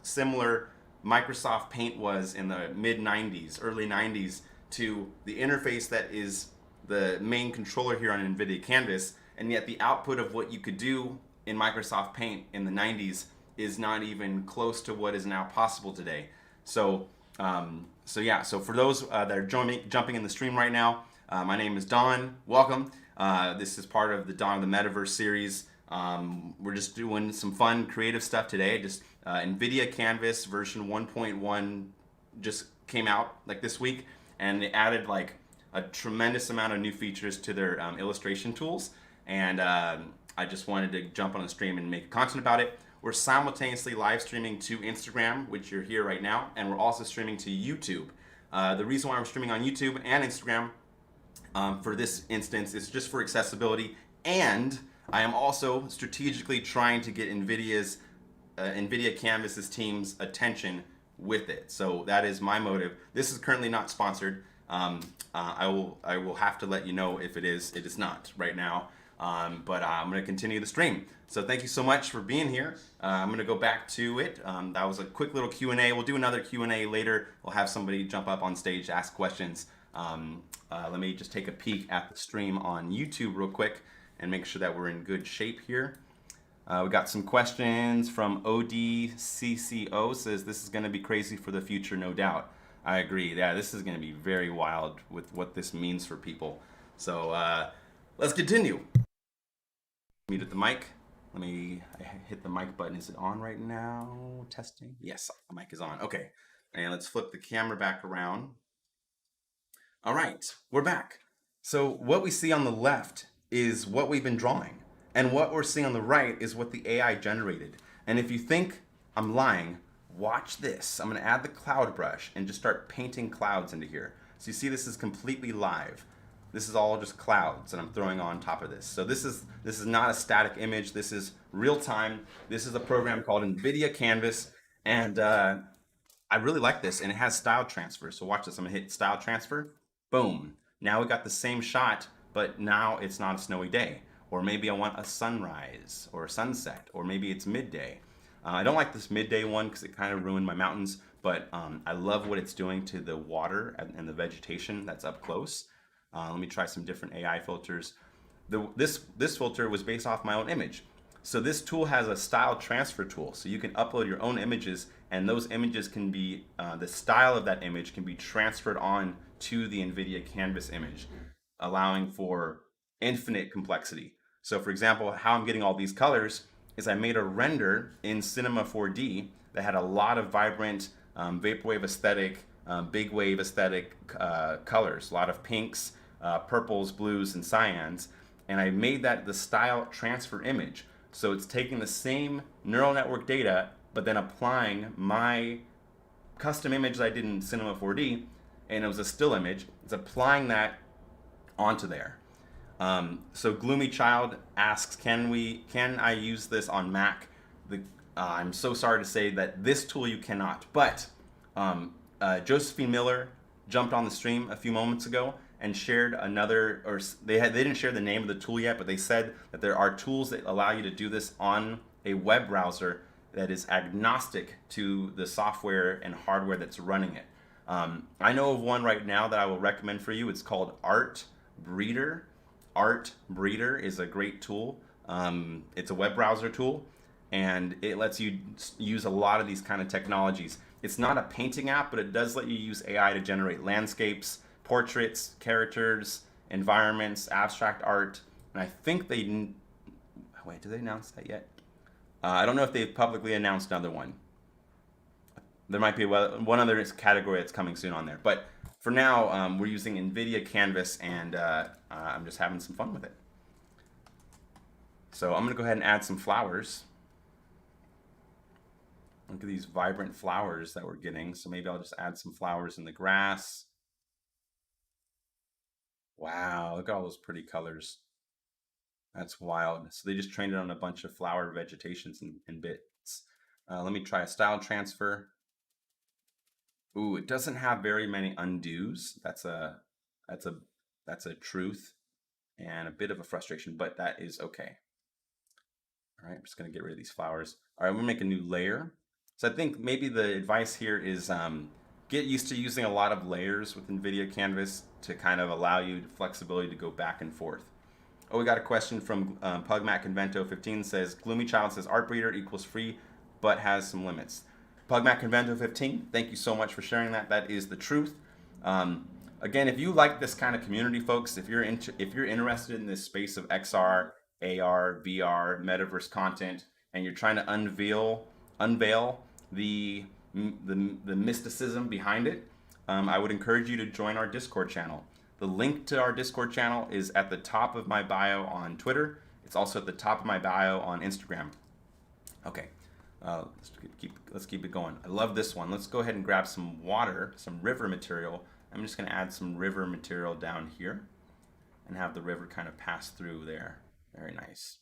similar Microsoft Paint was in the mid 90s, early 90s to the interface that is the main controller here on Nvidia Canvas, and yet the output of what you could do in Microsoft Paint in the 90s is not even close to what is now possible today. So, so for those that are jumping in the stream right now, my name is Don. Welcome. This is part of the Dawn of the Metaverse series. We're just doing some fun, creative stuff today. Just Nvidia Canvas version 1.1 just came out like this week, and they added like a tremendous amount of new features to their illustration tools. And I just wanted to jump on the stream and make content about it. We're simultaneously live streaming to Instagram, which you're here right now, and we're also streaming to YouTube. The reason why I'm streaming on YouTube and Instagram for this instance is just for accessibility, and I am also strategically trying to get Nvidia Canvas's team's attention with it. So that is my motive. This is currently not sponsored. I will have to let you know if it is. It is not right now. But I'm going to continue the stream. So thank you so much for being here. I'm going to go back to it. That was a quick little Q&A. We'll do another Q&A later. We'll have somebody jump up on stage, ask questions. Let me just take a peek at the stream on YouTube real quick and make sure that we're in good shape here. We got some questions from ODCCO. Says this is going to be crazy for the future, no doubt. I agree. Yeah, this is going to be very wild with what this means for people. So let's continue. Muted the mic. I hit the mic button. Is it on right now? Testing. Yes, the mic is on. Okay. And let's flip the camera back around. All right, we're back. So what we see on the left is what we've been drawing. And what we're seeing on the right is what the AI generated. And if you think I'm lying, watch this. I'm gonna add the cloud brush and just start painting clouds into here. So you see this is completely live. This is all just clouds that I'm throwing on top of this. So this is not a static image. This is real time. This is a program called Nvidia Canvas. And I really like this, and it has style transfer. So watch this. I'm gonna hit style transfer. Boom. Now we got the same shot, but now it's not a snowy day. Or maybe I want a sunrise or a sunset, or maybe it's midday. I don't like this midday one because it kind of ruined my mountains, but I love what it's doing to the water and the vegetation that's up close. Let me try some different AI filters. This filter was based off my own image. So this tool has a style transfer tool. So you can upload your own images, and those images can be, the style of that image can be transferred on to the Nvidia Canvas image, allowing for infinite complexity. So for example, how I'm getting all these colors is I made a render in Cinema 4D that had a lot of vibrant vaporwave aesthetic, big wave aesthetic colors, a lot of pinks, purples, blues, and cyans. And I made that the style transfer image. So it's taking the same neural network data, but then applying my custom image that I did in Cinema 4D, and it was a still image. It's applying that onto there. So Gloomy Child asks, can I use this on Mac? I'm so sorry to say that this tool you cannot, but Josephine Miller jumped on the stream a few moments ago and shared another, or they didn't share the name of the tool yet, but they said that there are tools that allow you to do this on a web browser that is agnostic to the software and hardware that's running it. I know of one right now that I will recommend for you. It's called Art Breeder. Art Breeder is a great tool. It's a web browser tool, and it lets you use a lot of these kind of technologies. It's not a painting app, but it does let you use AI to generate landscapes, portraits, characters, environments, abstract art. And I think wait, did they announce that yet? I don't know if they've publicly announced another one. There might be one other category that's coming soon on there. But for now, we're using Nvidia Canvas, and I'm just having some fun with it. So I'm gonna go ahead and add some flowers. Look at these vibrant flowers that we're getting. So maybe I'll just add some flowers in the grass. Wow, look at all those pretty colors. That's wild. So they just trained it on a bunch of flower vegetations and bits. Let me try a style transfer. Ooh, it doesn't have very many undos. That's a that's a truth and a bit of a frustration, but that is okay. All right, I'm just gonna get rid of these flowers. All right, I'm gonna make a new layer. So I think maybe the advice here is get used to using a lot of layers with NVIDIA Canvas to kind of allow you flexibility to go back and forth. Oh, we got a question from Pugmac Convento 15 says, Gloomy Child says art breeder equals free, but has some limits. Pugmac Convento 15, thank you so much for sharing that. That is the truth. Again, if you like this kind of community, folks, if you're interested in this space of XR, AR, VR, metaverse content, and you're trying to unveil the mysticism behind it, I would encourage you to join our Discord channel. The link to our Discord channel is at the top of my bio on Twitter. It's also at the top of my bio on Instagram. Okay, let's keep it going. I love this one. Let's go ahead and grab some water, some river material. I'm just going to add some river material down here and have the river kind of pass through there. Very nice.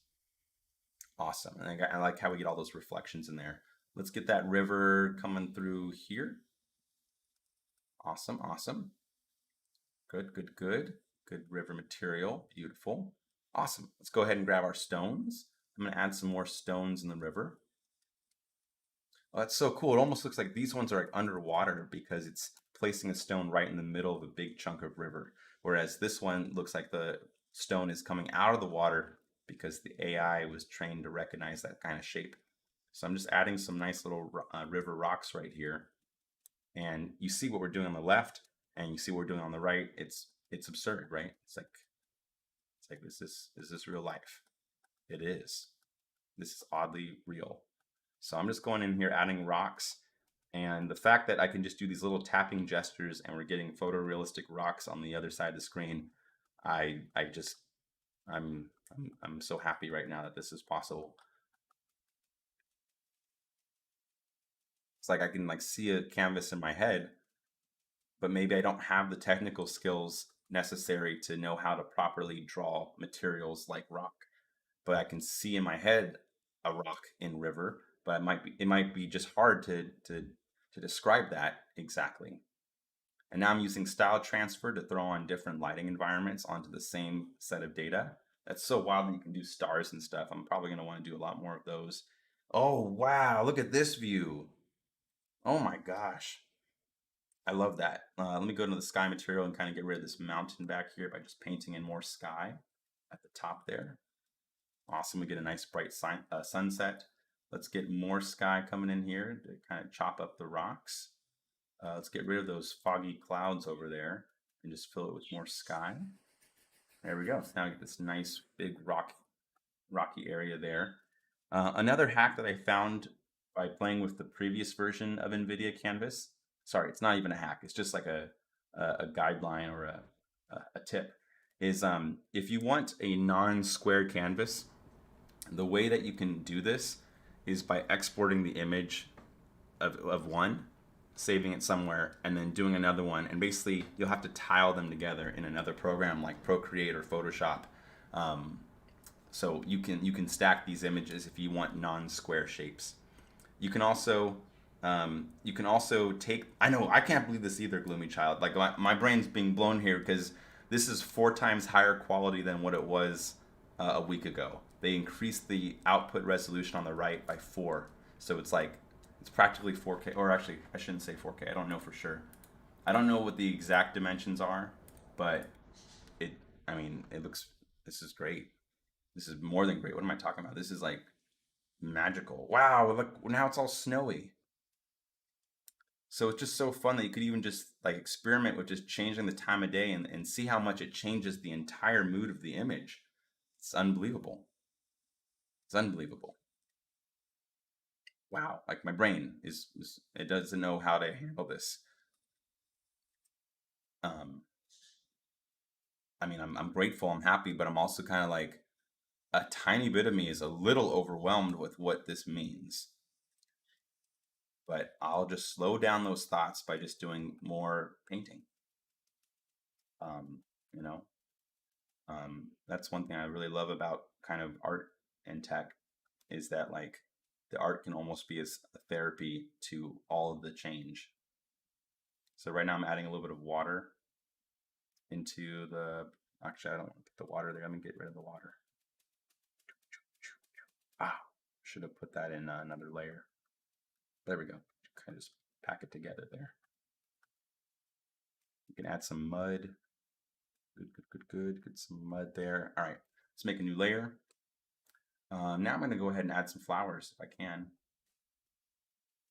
Awesome. And I like how we get all those reflections in there. Let's get that river coming through here. Awesome, awesome. Good, good, good. Good river material. Beautiful. Awesome. Let's go ahead and grab our stones. I'm going to add some more stones in the river. Oh, that's so cool. It almost looks like these ones are like underwater because it's placing a stone right in the middle of a big chunk of river. Whereas this one looks like the stone is coming out of the water because the AI was trained to recognize that kind of shape. So I'm just adding some nice little river rocks right here. And you see what we're doing on the left and you see what we're doing on the right. It's absurd, right? It's like is this real life? It is. This is oddly real. So I'm just going in here adding rocks, and the fact that I can just do these little tapping gestures and we're getting photorealistic rocks on the other side of the screen, I'm so happy right now that this is possible. It's like I can like see a canvas in my head, but maybe I don't have the technical skills necessary to know how to properly draw materials like rock. But I can see in my head a rock in river, but it might be just hard to describe that exactly. And now I'm using style transfer to throw on different lighting environments onto the same set of data. That's so wild that you can do stars and stuff. I'm probably going to want to do a lot more of those. Oh, wow. Look at this view. Oh my gosh. I love that. Let me go to the sky material and kind of get rid of this mountain back here by just painting in more sky at the top there. Awesome, we get a nice bright sunset. Let's get more sky coming in here to kind of chop up the rocks. Let's get rid of those foggy clouds over there and just fill it with more sky. There we go. So now we get this nice big rocky area there. Another hack that I found by playing with the previous version of NVIDIA Canvas, sorry, it's not even a hack, it's just like a guideline or a tip, is if you want a non-square canvas, the way that you can do this is by exporting the image of one, saving it somewhere, and then doing another one. And basically, you'll have to tile them together in another program like Procreate or Photoshop. So you can stack these images if you want non-square shapes. You can also take. I know I can't believe this either, Gloomy Child. Like my brain's being blown here because this is 4 times higher quality than what it was a week ago. They increased the output resolution on the right by 4, so it's practically 4K. Or actually, I shouldn't say 4K. I don't know for sure. I don't know what the exact dimensions are, but I mean, it looks. This is great. This is more than great. What am I talking about? This is like magical. Wow, look, now it's all snowy. So it's just so fun that you could even just like experiment with just changing the time of day and see how much it changes the entire mood of the image. It's unbelievable. It's unbelievable. Wow, like my brain is it doesn't know how to handle this. Um, I mean, I'm grateful, I'm happy, but I'm also kind of like a tiny bit of me is a little overwhelmed with what this means. But I'll just slow down those thoughts by just doing more painting. Um, you know, that's one thing I really love about kind of art and tech is that like the art can almost be as a therapy to all of the change. So right now I'm adding a little bit of water into the. Actually, I don't want to put the water there. I'm gonna get rid of the water. Ah, should have put that in another layer. There we go. Kind of just pack it together there. You can add some mud. Good, good, good, good. Get some mud there. All right, let's make a new layer. Now I'm going to go ahead and add some flowers if I can.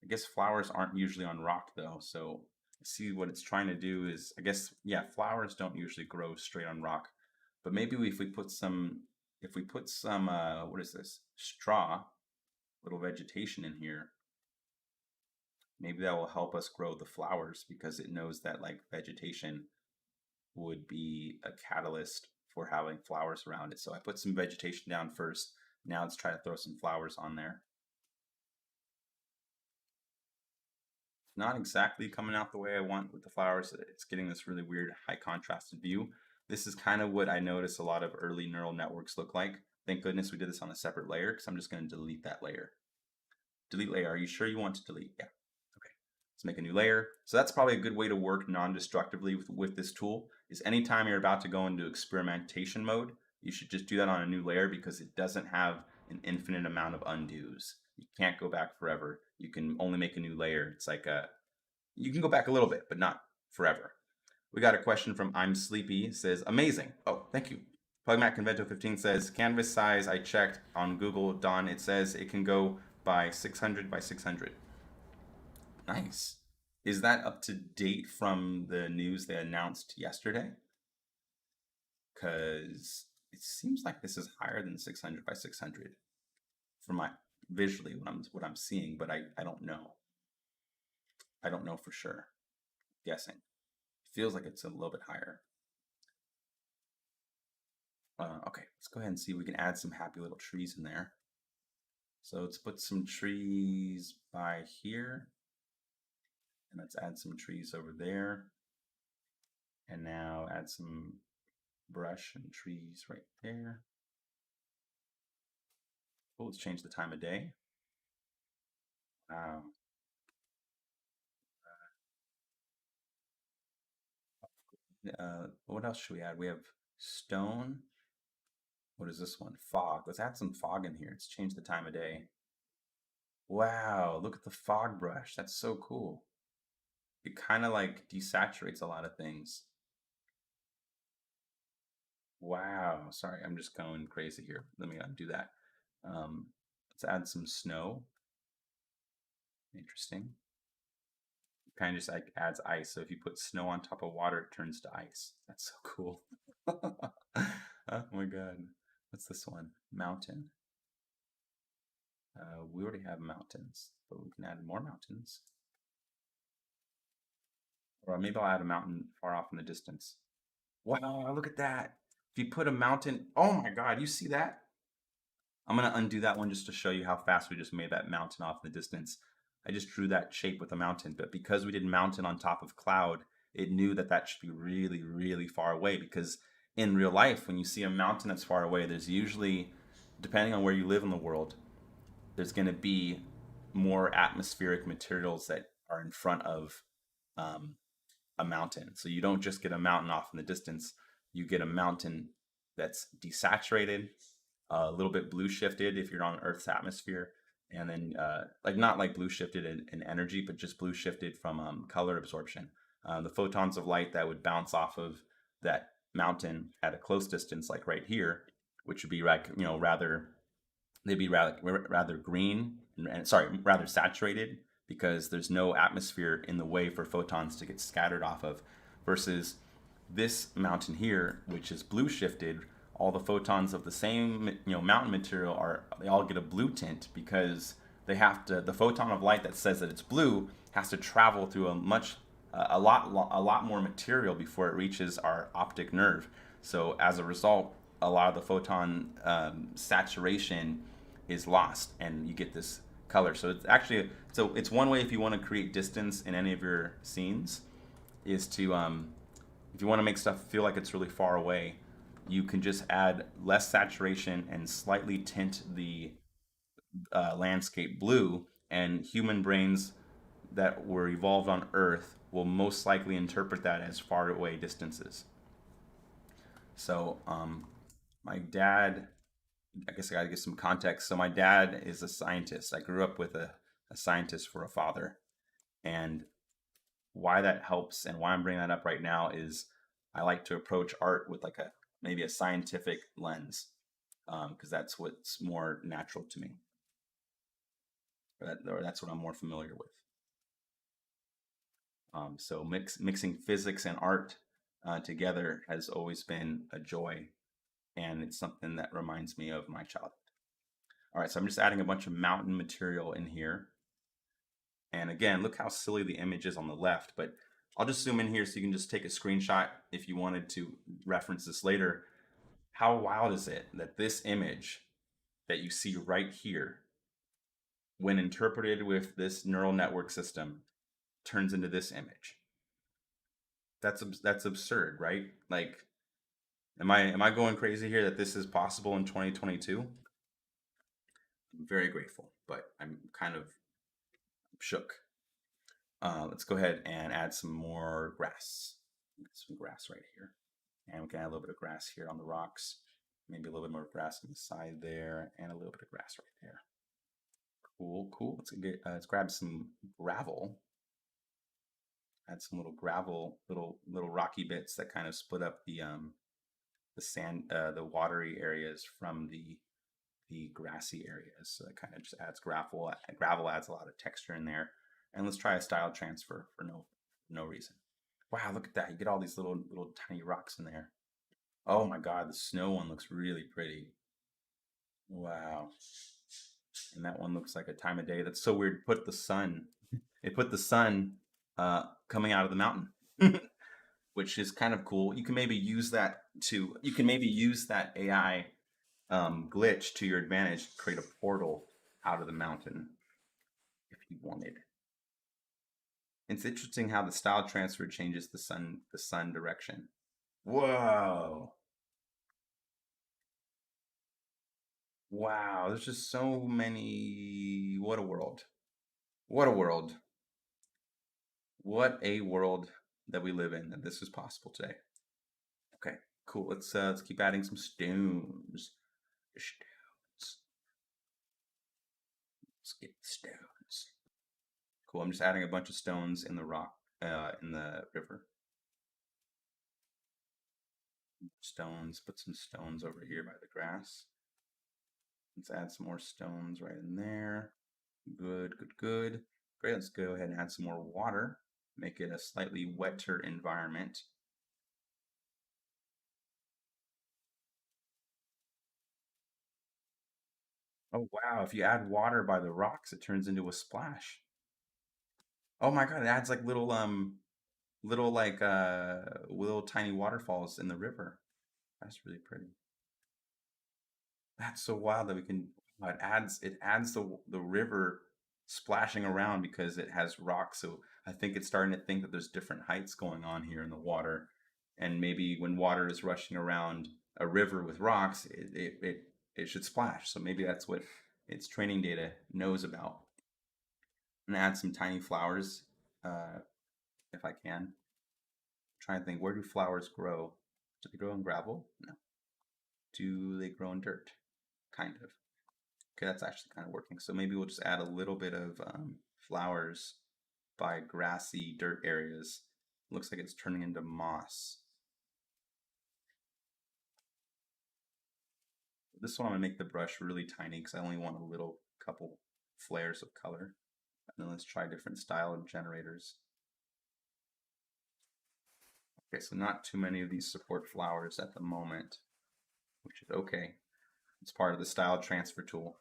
I guess flowers aren't usually on rock though, so see what it's trying to do is, I guess, yeah, flowers don't usually grow straight on rock, but maybe if we put some, what is this, straw, little vegetation in here, maybe that will help us grow the flowers because it knows that like vegetation would be a catalyst for having flowers around it. So I put some vegetation down first. Now let's try to throw some flowers on there. Not exactly coming out the way I want with the flowers. It's getting this really weird high contrasted view. This is kind of what I notice a lot of early neural networks look like. Thank goodness we did this on a separate layer because I'm just going to delete that layer. Delete layer. Are you sure you want to delete? Yeah. Okay. Let's make a new layer. So that's probably a good way to work non-destructively with this tool is anytime you're about to go into experimentation mode, you should just do that on a new layer because it doesn't have an infinite amount of undos. You can't go back forever. You can only make a new layer. It's like you can go back a little bit, but not forever. We got a question from I'm Sleepy. It says, amazing. Oh, thank you. PlugMac Convento 15 says, canvas size, I checked on Google, Don, it says it can go by 600 by 600. Nice. Is that up to date from the news they announced yesterday? Because it seems like this is higher than 600 by 600 for my visually what I'm seeing, but I don't know. I don't know for sure. Guessing. Feels like it's a little bit higher. Okay, let's go ahead and see if we can add some happy little trees in there. So let's put some trees by here. And let's add some trees over there. And now add some brush and trees right there. Oh, let's change the time of day. Wow. What else should we add? We have stone. What is this one? Fog. Let's add some fog in here. Let's change the time of day. Wow, look at the fog brush. That's so cool. It kind of like desaturates a lot of things. Wow. Sorry, I'm just going crazy here. Let me undo that. Let's add some snow. Interesting. It kind of just like adds ice. So if you put snow on top of water, it turns to ice. That's so cool. Oh my God. What's this one? Mountain. We already have mountains, but we can add more mountains. Or maybe I'll add a mountain far off in the distance. Wow, look at that. If you put a mountain, oh my God, you see that? I'm gonna undo that one just to show you how fast we just made that mountain off in the distance. I just drew that shape with a mountain, but because we did mountain on top of cloud, it knew that that should be really, really far away because in real life, when you see a mountain that's far away, there's usually, depending on where you live in the world, there's gonna be more atmospheric materials that are in front of um, a mountain. So you don't just get a mountain off in the distance, you get a mountain that's desaturated, a little bit blue shifted if you're on Earth's atmosphere, and then like not like blue shifted in energy, but just blue shifted from color absorption. The photons of light that would bounce off of that mountain at a close distance, like right here, which would be like rather they'd be rather green and sorry rather saturated because there's no atmosphere in the way for photons to get scattered off of versus this mountain here which is blue shifted, all the photons of the same mountain material they all get a blue tint because they have to the photon of light that says that it's blue has to travel through a much a lot more material before it reaches our optic nerve. So as a result, a lot of the photon saturation is lost, and you get this color. So it's actually it's one way if you want to create distance in any of your scenes is to if you want to make stuff feel like it's really far away, you can just add less saturation and slightly tint the landscape blue, and human brains that were evolved on Earth will most likely interpret that as far away distances. So, my dad, I guess I got to give some context. So, my dad is a scientist. I grew up with a scientist for a father. And why that helps and why I'm bringing that up right now is I like to approach art with like maybe a scientific lens because that's what's more natural to me. Or that's what I'm more familiar with. So mixing physics and art together has always been a joy, and it's something that reminds me of my childhood. All right, so I'm just adding a bunch of mountain material in here. And again, look how silly the image is on the left, but I'll just zoom in here so you can just take a screenshot if you wanted to reference this later. How wild is it that this image that you see right here, when interpreted with this neural network system, turns into this image? That's absurd, right? Like, am I going crazy here that this is possible in 2022? I'm very grateful, but I'm kind of shook. Let's go ahead and add some more grass. Some grass right here, and we can add a little bit of grass here on the rocks. Maybe a little bit more grass on the side there, and a little bit of grass right there. Cool, cool. Let's grab some gravel. Add some little gravel, little rocky bits that kind of split up the sand, the watery areas from the grassy areas. So that kind of just adds gravel. Gravel adds a lot of texture in there. And let's try a style transfer for no reason. Wow, look at that! You get all these little tiny rocks in there. Oh my God, the snow one looks really pretty. Wow. And that one looks like a time of day. That's so weird. It put the sun coming out of the mountain, which is kind of cool. You can maybe use that AI glitch to your advantage to create a portal out of the mountain if you wanted. It's interesting how the style transfer changes the sun direction. Whoa. Wow, there's just so many. What a world. What a world. What a world that we live in that this is possible today. Okay, cool. Let's keep adding some stones. Stones. Let's get stones. Cool. I'm just adding a bunch of stones in the rock in the river. Stones. Put some stones over here by the grass. Let's add some more stones right in there. Good, good, good. Great. Let's go ahead and add some more water. Make it a slightly wetter environment. Oh wow, if you add water by the rocks, it turns into a splash. Oh my God, it adds like little tiny waterfalls in the river. That's really pretty. That's so wild that we can it adds the river splashing around because it has rocks. So I think it's starting to think that there's different heights going on here in the water. And maybe when water is rushing around a river with rocks, it should splash. So maybe that's what its training data knows about. And add some tiny flowers uh, if I can. Try and think, where do flowers grow? Do they grow in gravel? No. Do they grow in dirt? Kind of. Okay, that's actually kind of working. So maybe we'll just add a little bit of flowers by grassy dirt areas. Looks like it's turning into moss. This one I'm gonna make the brush really tiny because I only want a little couple flares of color. And then let's try different style of generators. Okay, so not too many of these support flowers at the moment, which is okay. It's part of the style transfer tool.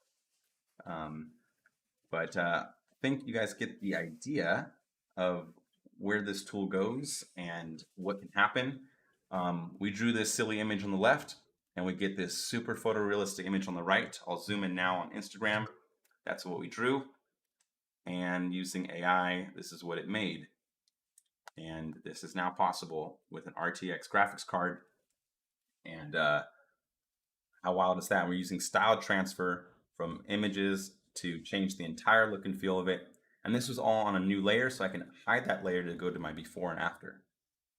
But I think you guys get the idea of where this tool goes and what can happen. We drew this silly image on the left, and we get this super photorealistic image on the right. I'll zoom in now on Instagram. That's what we drew. And using AI, this is what it made. And this is now possible with an RTX graphics card. And how wild is that? We're using style transfer from images to change the entire look and feel of it. And this was all on a new layer, so I can hide that layer to go to my before and after.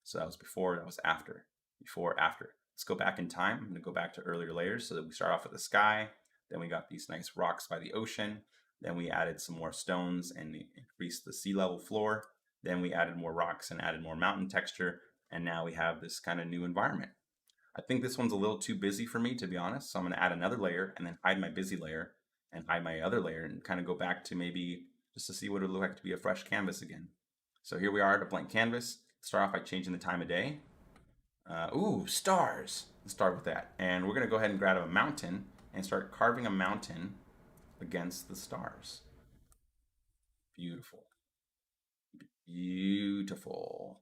So that was before, that was after, before, after. Let's go back in time. I'm gonna go back to earlier layers so that we start off with the sky. Then we got these nice rocks by the ocean. Then we added some more stones and increased the sea level floor. Then we added more rocks and added more mountain texture. And now we have this kind of new environment. I think this one's a little too busy for me, to be honest. So I'm gonna add another layer and then hide my busy layer and hide my other layer and kind of go back to maybe just to see what it would look like to be a fresh canvas again. So here we are at a blank canvas. Start off by changing the time of day. Ooh, stars. Let's start with that. And we're gonna go ahead and grab a mountain and start carving a mountain against the stars. Beautiful. Beautiful.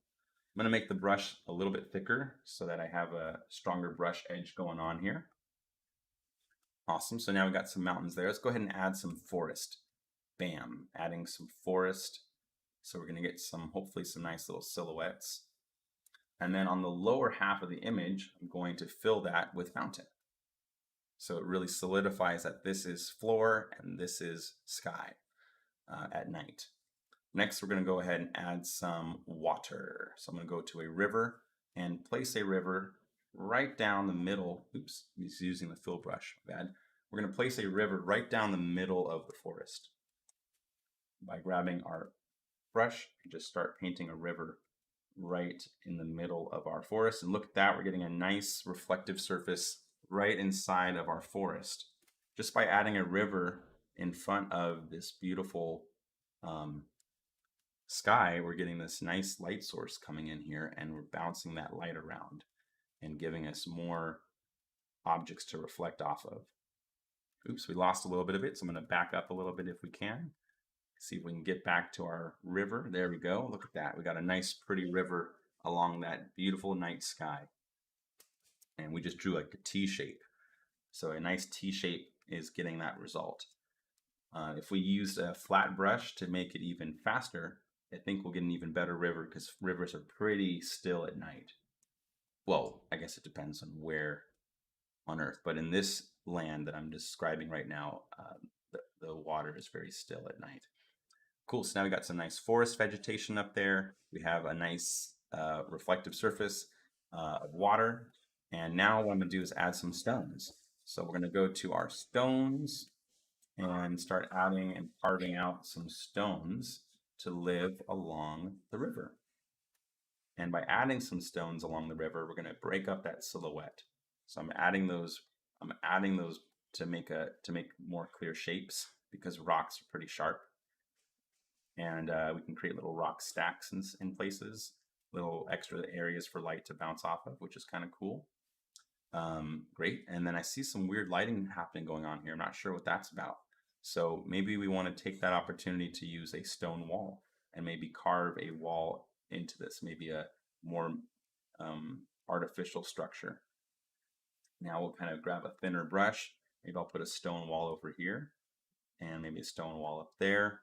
I'm gonna make the brush a little bit thicker so that I have a stronger brush edge going on here. Awesome, so now we got some mountains there. Let's go ahead and add some forest. Bam, adding some forest. So we're gonna get some, hopefully some nice little silhouettes. And then on the lower half of the image, I'm going to fill that with mountain. So it really solidifies that this is floor and this is sky at night. Next, we're gonna go ahead and add some water. So I'm gonna go to a river and place a river right down the middle. Oops, he's using the fill brush, bad. We're gonna place a river right down the middle of the forest. By grabbing our brush, just start painting a river right in the middle of our forest. And look at that, we're getting a nice reflective surface right inside of our forest. Just by adding a river in front of this beautiful sky, we're getting this nice light source coming in here, and we're bouncing that light around and giving us more objects to reflect off of. Oops, we lost a little bit of it, so I'm gonna back up a little bit if we can. See if we can get back to our river. There we go. Look at that. We got a nice pretty river along that beautiful night sky. And we just drew like a T shape. So a nice T shape is getting that result. If we used a flat brush to make it even faster, I think we'll get an even better river because rivers are pretty still at night. Well, I guess it depends on where on Earth, but in this land that I'm describing right now, the water is very still at night. Cool, so now we got some nice forest vegetation up there. We have a nice reflective surface of water. And now what I'm gonna do is add some stones. So we're gonna go to our stones and start adding and carving out some stones to live along the river. And by adding some stones along the river, we're gonna break up that silhouette. So I'm adding those to make more clear shapes because rocks are pretty sharp. And we can create little rock stacks in places, little extra areas for light to bounce off of, which is kind of cool. Great, and then I see some weird lighting happening going on here. I'm not sure what that's about. So maybe we want to take that opportunity to use a stone wall and maybe carve a wall into this, maybe a more artificial structure. Now we'll kind of grab a thinner brush. Maybe I'll put a stone wall over here and maybe a stone wall up there.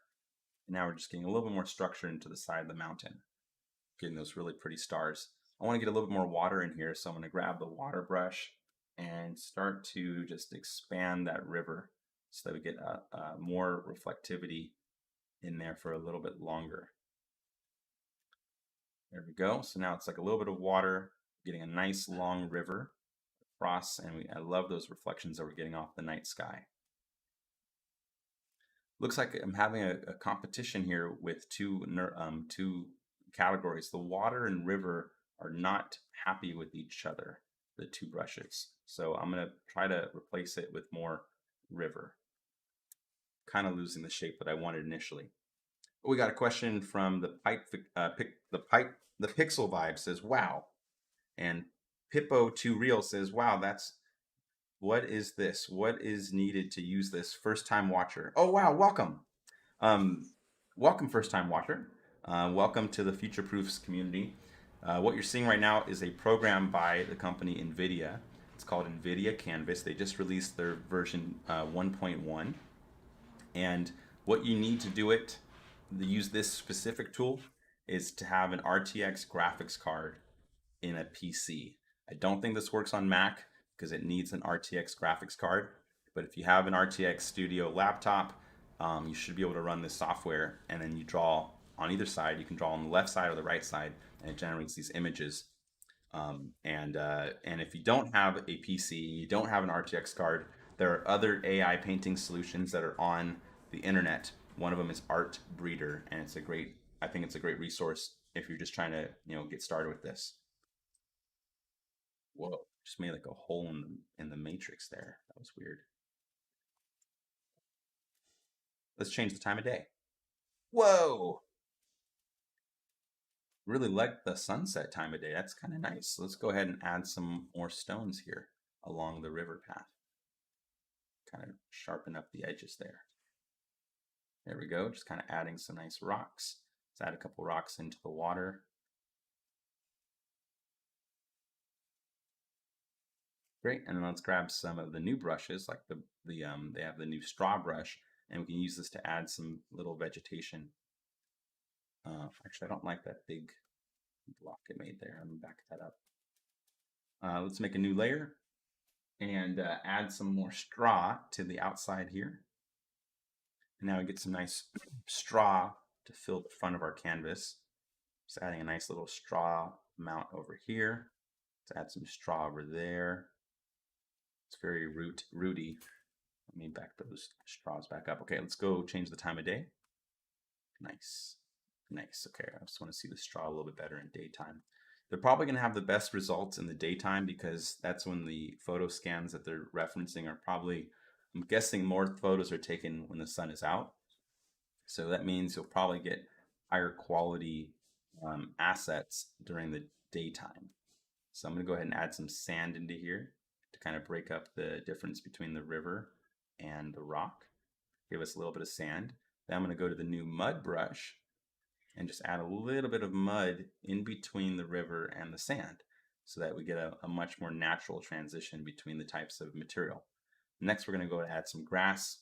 And now we're just getting a little bit more structure into the side of the mountain, getting those really pretty stars. I want to get a little bit more water in here, so I'm going to grab the water brush and start to just expand that river so that we get more reflectivity in there for a little bit longer. There we go. So now it's like a little bit of water, getting a nice long river across, and I love those reflections that we're getting off the night sky. Looks like I'm having a competition here with two categories. The water and river are not happy with each other, the two brushes. So I'm going to try to replace it with more river. Kind of losing the shape that I wanted initially. We got a question from the Pixel Vibe says, wow. And Pippo2Real says, wow, what is this? What is needed to use this? First time watcher. Oh, wow, welcome. Welcome, first time watcher. Welcome to the Future Proofs community. What you're seeing right now is a program by the company Nvidia. It's called Nvidia Canvas. They just released their version 1.1. And what you need to do it, to use this specific tool, is to have an RTX graphics card in a PC. I don't think this works on Mac because it needs an RTX graphics card. But if you have an RTX Studio laptop, you should be able to run this software, and then you draw on either side. You can draw on the left side or the right side, and it generates these images. And if you don't have a PC, you don't have an RTX card, there are other AI painting solutions that are on the internet. One of them is Art Breeder, and I think it's a great resource if you're just trying to get started with this. Whoa, just made like a hole in the matrix there. That was weird. Let's change the time of day. Whoa! Really like the sunset time of day. That's kind of nice. So let's go ahead and add some more stones here along the river path. Kind of sharpen up the edges there. There we go. Just kind of adding some nice rocks. Let's add a couple rocks into the water. Great, and then let's grab some of the new brushes, like they have the new straw brush, and we can use this to add some little vegetation. Actually, I don't like that big block it made there. Let me back that up. Let's make a new layer and add some more straw to the outside here. And now we get some nice straw to fill the front of our canvas. Just adding a nice little straw amount over here. Let's add some straw over there. It's very rooty. Let me back those straws back up. Okay, let's go change the time of day. Nice. Nice. Okay, I just want to see the straw a little bit better in daytime. They're probably going to have the best results in the daytime because that's when the photo scans that they're referencing are probably, I'm guessing more photos are taken when the sun is out. So that means you'll probably get higher quality assets during the daytime. So I'm going to go ahead and add some sand into here to kind of break up the difference between the river and the rock. Give us a little bit of sand. Then I'm going to go to the new mud brush and just add a little bit of mud in between the river and the sand so that we get a much more natural transition between the types of material. Next, we're going to go and add some grass.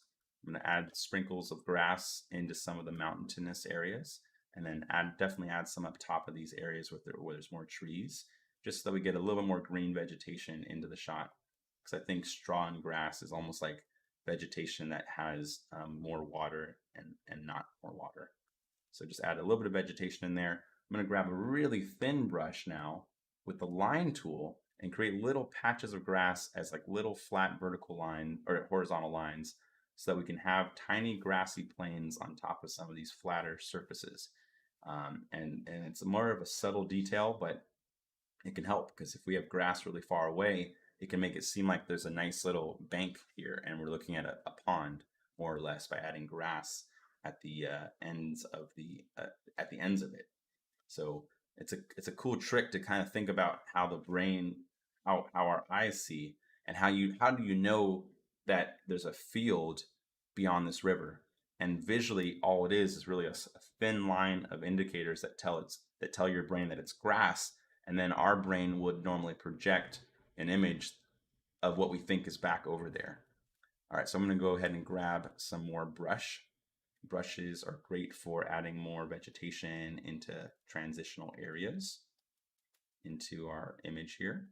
I'm going to add sprinkles of grass into some of the mountainous areas, and then definitely add some up top of these areas where there's more trees, just so that we get a little bit more green vegetation into the shot. Because I think straw and grass is almost like vegetation that has more water and not more water. So just add a little bit of vegetation in there. I'm going to grab a really thin brush now with the line tool and create little patches of grass as like little flat vertical line or horizontal lines so that we can have tiny grassy plains on top of some of these flatter surfaces. And it's more of a subtle detail, but it can help because if we have grass really far away, it can make it seem like there's a nice little bank here and we're looking at a pond more or less by adding grass at the ends of it. So it's a cool trick to kind of think about how the brain, how our eyes see, and how do you know that there's a field beyond this river? And visually, all it is really a thin line of indicators that tell your brain that it's grass, and then our brain would normally project an image of what we think is back over there. All right, so I'm going to go ahead and grab some more brush. Brushes are great for adding more vegetation into transitional areas into our image here.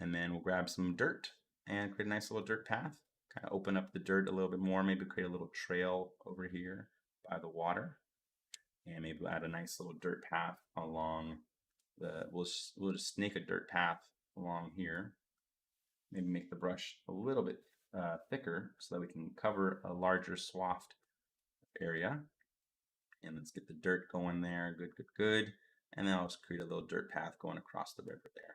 And then we'll grab some dirt and create a nice little dirt path. Kind of open up the dirt a little bit more, maybe create a little trail over here by the water. And maybe we'll add a nice little dirt path along we'll just snake a dirt path along here. Maybe make the brush a little bit thicker so that we can cover a larger swath area. And let's get the dirt going there. Good, good, good. And then I'll just create a little dirt path going across the river there.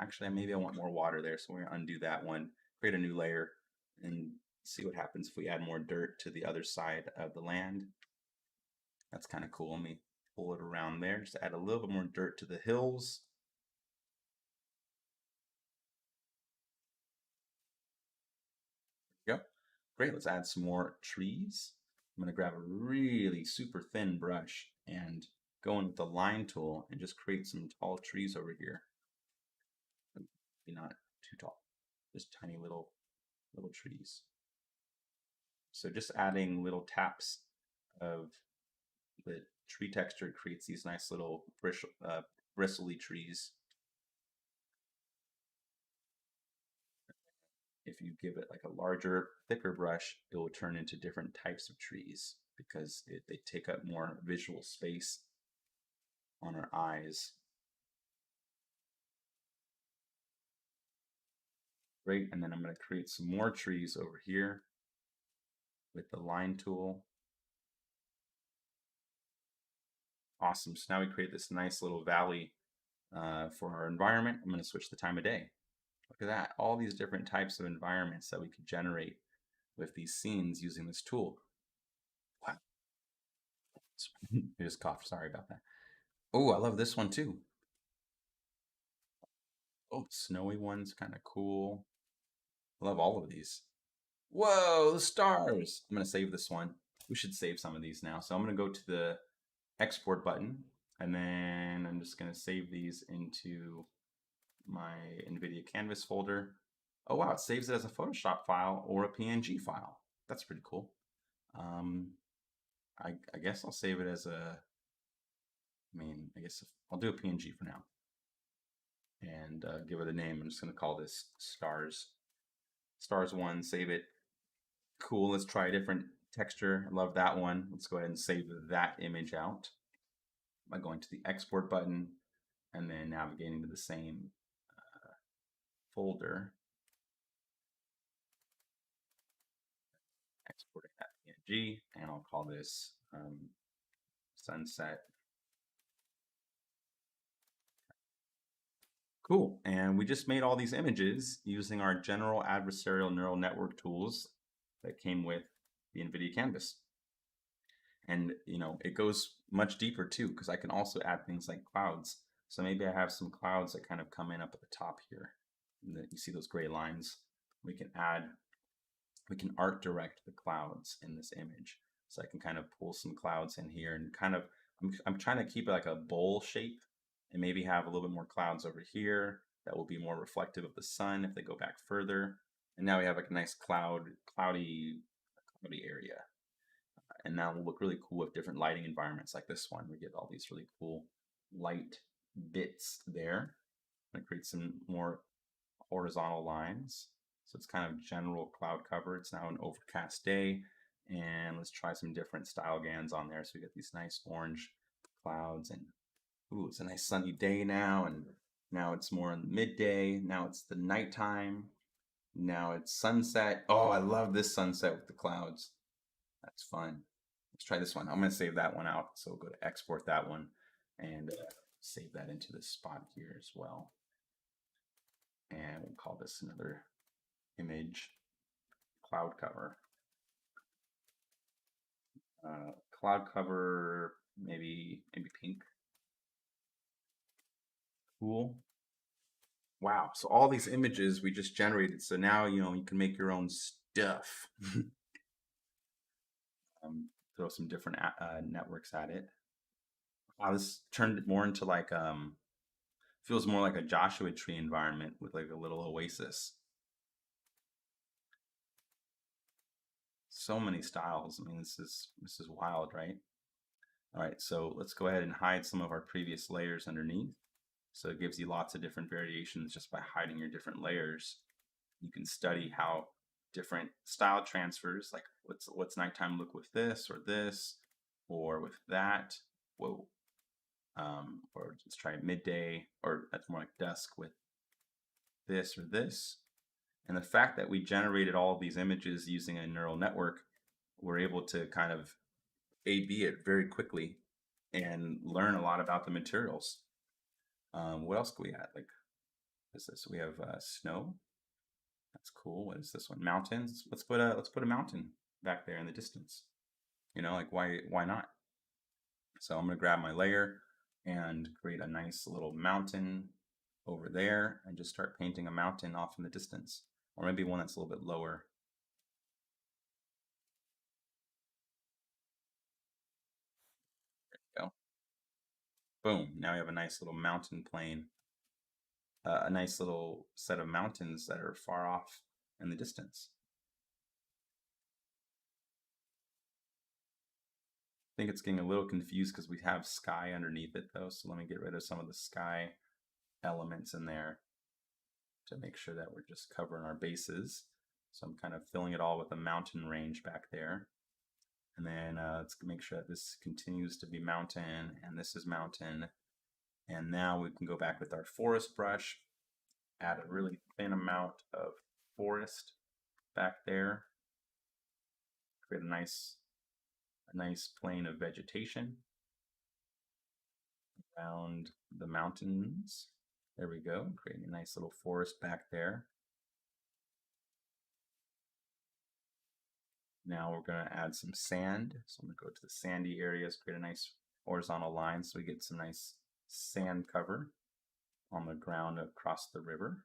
Actually, maybe I want more water there, so we're going to undo that one, create a new layer, and see what happens if we add more dirt to the other side of the land. That's kind of cool. Let me pull it around there, just add a little bit more dirt to the hills. There we go. Great, let's add some more trees. I'm going to grab a really super thin brush and go in with the line tool and just create some tall trees over here. Maybe not too tall, just tiny little trees. So just adding little taps of the tree texture creates these nice little bristly trees. If you give it like a larger, thicker brush, it will turn into different types of trees because they take up more visual space on our eyes. Great, and then I'm going to create some more trees over here with the line tool. Awesome, so now we create this nice little valley for our environment. I'm going to switch the time of day. Look at that, all these different types of environments that we could generate with these scenes using this tool. Wow. I just coughed, sorry about that. Oh, I love this one too. Oh, snowy one's kind of cool. I love all of these. Whoa, the stars! I'm going to save this one. We should save some of these now. So I'm going to go to the export button, and then I'm just going to save these into my Nvidia Canvas folder. Oh wow, it saves it as a Photoshop file or a PNG file. That's pretty cool. I guess I'll save it as I guess I'll do a PNG for now. And give it a name. I'm just going to call this Stars. Stars 1, save it. Cool, let's try a different texture. I love that one. Let's go ahead and save that image out by going to the export button and then navigating to the same folder. Exporting that PNG, and I'll call this sunset. Cool, and we just made all these images using our general adversarial neural network tools that came with the Nvidia Canvas. And it goes much deeper too, because I can also add things like clouds. So maybe I have some clouds that kind of come in up at the top here. And you see those gray lines. We can art direct the clouds in this image. So I can kind of pull some clouds in here and kind of, I'm trying to keep it like a bowl shape and maybe have a little bit more clouds over here that will be more reflective of the sun if they go back further. And now we have like a nice cloudy area. And that will look really cool with different lighting environments like this one. We get all these really cool light bits there. I'm gonna create some more horizontal lines. So it's kind of general cloud cover. It's now an overcast day. And let's try some different style GANs on there. So we get these nice orange clouds and ooh, it's a nice sunny day now. And now it's more in the midday. Now it's the nighttime. Now it's sunset. Oh, I love this sunset with the clouds. That's fun. Let's try this one. I'm going to save that one out. So we'll go to export that one and save that into this spot here as well. And we'll call this another image cloud cover. Cloud cover, maybe pink. Cool. Wow. So all these images we just generated. So now, you can make your own stuff. Throw some different networks at it. Wow, this turned more into like feels more like a Joshua Tree environment with like a little oasis. So many styles. I mean, this is wild, right? All right, so let's go ahead and hide some of our previous layers underneath. So it gives you lots of different variations just by hiding your different layers. You can study how different style transfers, like what's nighttime look with this or with that. Whoa. Or let's try midday, or that's more like dusk with this or this. And the fact that we generated all of these images using a neural network, we're able to kind of A/B it very quickly and learn a lot about the materials. What else can we add? Like, what is this? We have snow. That's cool. What is this one? Mountains. Let's put a mountain back there in the distance. Like why not? So I'm gonna grab my layer and create a nice little mountain over there and just start painting a mountain off in the distance, or maybe one that's a little bit lower. Boom, now we have a nice little mountain plane, a nice little set of mountains that are far off in the distance. I think it's getting a little confused because we have sky underneath it though, so let me get rid of some of the sky elements in there to make sure that we're just covering our bases. So I'm kind of filling it all with a mountain range back there. And then let's make sure that this continues to be mountain and this is mountain. And now we can go back with our forest brush, add a really thin amount of forest back there, create a nice plane of vegetation around the mountains. There we go, creating a nice little forest back there. Now we're going to add some sand. So I'm going to go to the sandy areas, create a nice horizontal line so we get some nice sand cover on the ground across the river.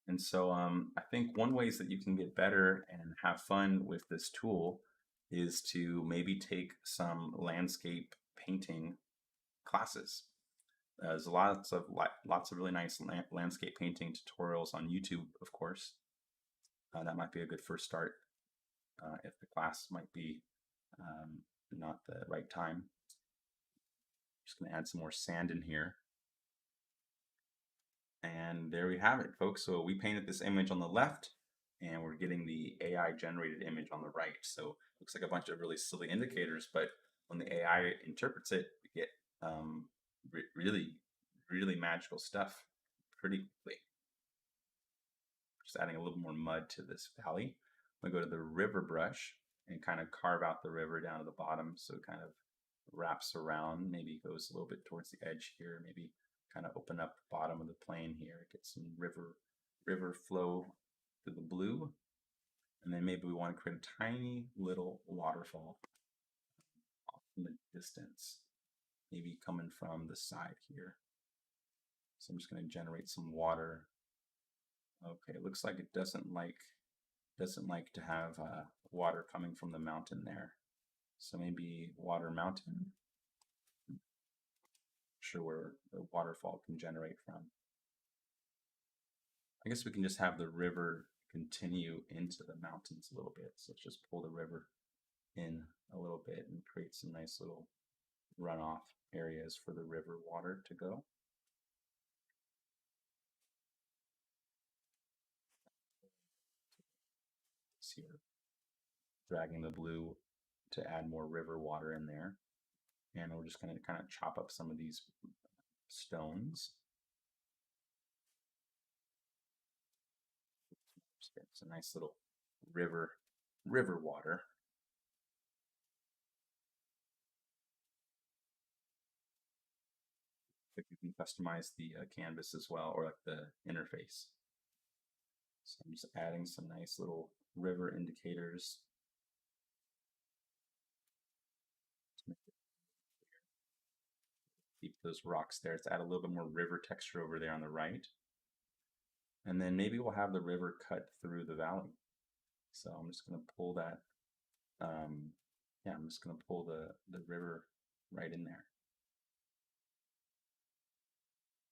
And so I think one ways that you can get better and have fun with this tool is to maybe take some landscape painting classes. There's lots of really nice landscape painting tutorials on YouTube, of course. That might be a good first start if the class might be not the right time. Just going to add some more sand in here. And there we have it, folks. So we painted this image on the left, and we're getting the AI generated image on the right. So it looks like a bunch of really silly indicators, but when the AI interprets it, we get really magical stuff pretty quickly. Just adding a little more mud to this valley. We go to the river brush and kind of carve out the river down to the bottom, so it kind of wraps around, maybe goes a little bit towards the edge here, maybe kind of open up the bottom of the plane here, get some river flow to the blue, and then maybe we want to create a tiny little waterfall off in the distance, maybe coming from the side here. So I'm just going to generate some water. Okay, it looks like it doesn't like to have water coming from the mountain there. So maybe water mountain. Not sure where the waterfall can generate from. I guess we can just have the river continue into the mountains a little bit. So let's just pull the river in a little bit and create some nice little runoff areas for the river water to go. Here, dragging the blue to add more river water in there. And we're just going to kind of chop up some of these stones. It's a nice little river water. But you can customize the canvas as well, or like the interface. So I'm just adding some nice little river indicators. Keep those rocks there. Let's add a little bit more river texture over there on the right. And then maybe we'll have the river cut through the valley. So I'm just going to pull that. I'm just going to pull the river right in there.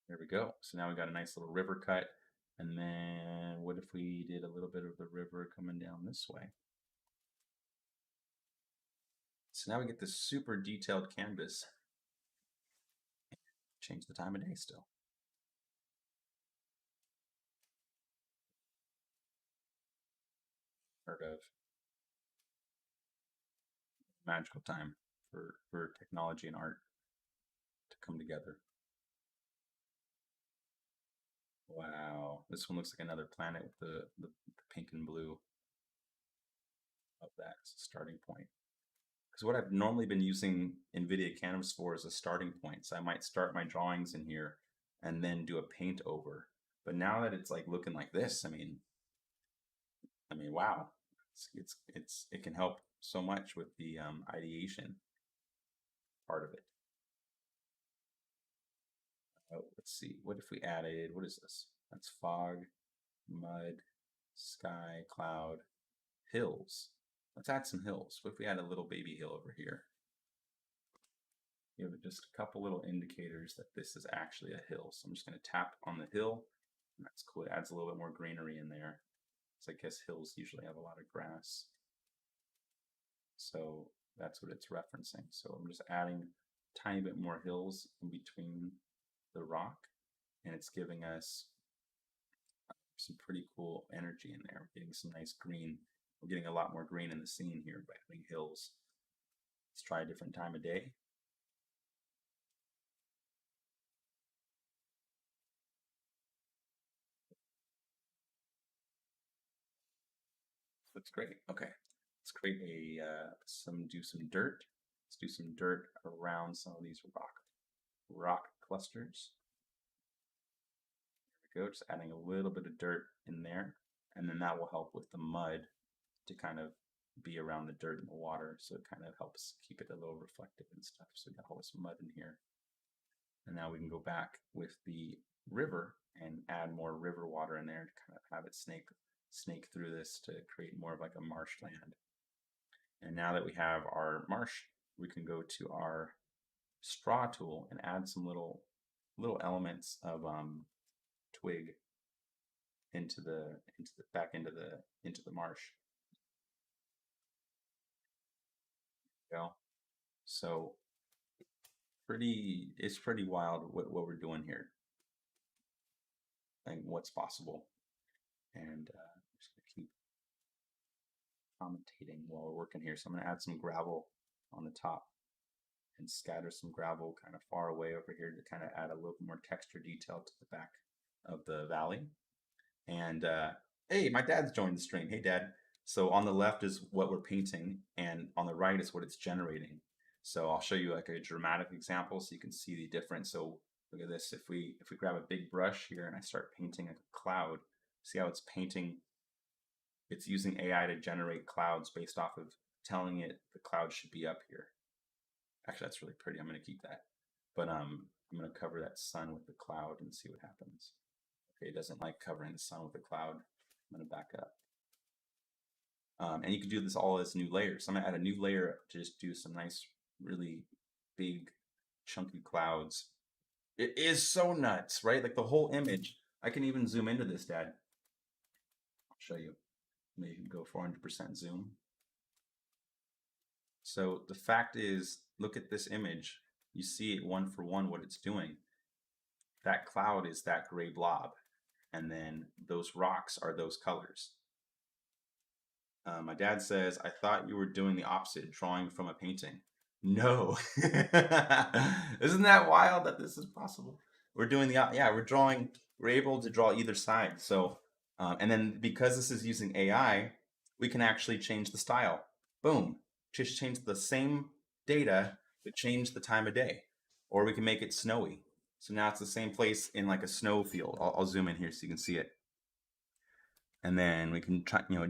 There we go. So now we got a nice little river cut. And then what if we did a little bit of the river coming down this way? So now we get this super detailed canvas. Change the time of day still. Heard of magical time for technology and art to come together. Wow, this one looks like another planet with the pink and blue of that as a starting point. Because what I've normally been using Nvidia Canvas for is a starting point. So I might start my drawings in here and then do a paint over. But now that it's like looking like this, I mean, wow, it can help so much with the ideation part of it. Oh, let's see. What if we added, what is this? That's fog, mud, sky, cloud, hills. Let's add some hills. What if we add a little baby hill over here? give it just a couple little indicators that this is actually a hill. So I'm just going to tap on the hill. And that's cool. It adds a little bit more greenery in there. So I guess hills usually have a lot of grass. So that's what it's referencing. So I'm just adding a tiny bit more hills in between the rock, and it's giving us some pretty cool energy in there. We're getting some nice green. We're getting a lot more green in the scene here by having hills. Let's try a different time of day. Looks great. Okay, let's create a do some dirt. Let's do some dirt around some of these rock clusters. There we go. Just adding a little bit of dirt in there, and then that will help with the mud to kind of be around the dirt and the water, so it kind of helps keep it a little reflective and stuff. So we got all this mud in here, and now we can go back with the river and add more river water in there to kind of have it snake through this to create more of like a marshland. And now that we have our marsh, we can go to our straw tool and add some little elements of twig into the marsh. Go. So it's pretty wild what we're doing here and what's possible. And I'm just gonna keep commentating while we're working here. So I'm gonna add some gravel on the top and scatter some gravel kind of far away over here to kind of add a little more texture detail to the back of the valley. And hey, my dad's joined the stream. Hey, Dad. So on the left is what we're painting, and on the right is what it's generating. So I'll show you like a dramatic example so you can see the difference. So look at this. If we grab a big brush here and I start painting a cloud, see how it's painting? It's using AI to generate clouds based off of telling it the cloud should be up here. Actually, that's really pretty. I'm going to keep that. But I'm going to cover that sun with the cloud and see what happens. Okay, it doesn't like covering the sun with the cloud. I'm going to back up. And you can do this all as new layers. So I'm going to add a new layer to just do some nice, really big, chunky clouds. It is so nuts, right? Like the whole image. I can even zoom into this, Dad. I'll show you. Maybe go 400% zoom. So the fact is, look at this image. You see it one for one what it's doing. That cloud is that gray blob. And then those rocks are those colors. My dad says, I thought you were doing the opposite, drawing from a painting. No. Isn't that wild that this is possible? We're doing we're able to draw either side. So, and then because this is using AI, we can actually change the style. Boom. Just change the same data, but change the time of day. Or we can make it snowy. So now it's the same place in like a snow field. I'll zoom in here so you can see it. And then we can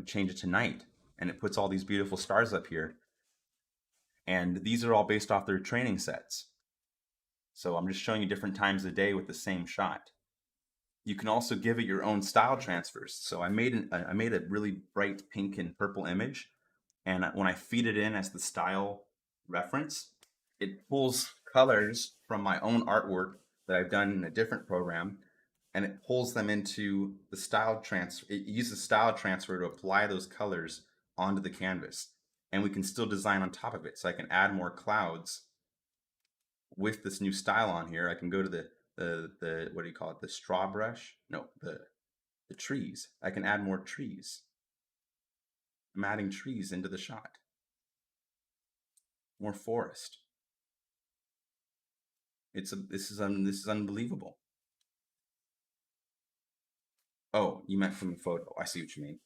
change it to night, and it puts all these beautiful stars up here. And these are all based off their training sets. So I'm just showing you different times of day with the same shot. You can also give it your own style transfers. So I made a really bright pink and purple image, and when I feed it in as the style reference, it pulls colors from my own artwork that I've done in a different program, and it pulls them into the style transfer. It uses style transfer to apply those colors onto the canvas, and we can still design on top of it. So I can add more clouds with this new style on here. I can go to the what do you call it? The straw brush? No, the trees. I can add more trees. I'm adding trees into the shot. More forest. This is unbelievable. Oh, you meant from the photo. I see what you mean.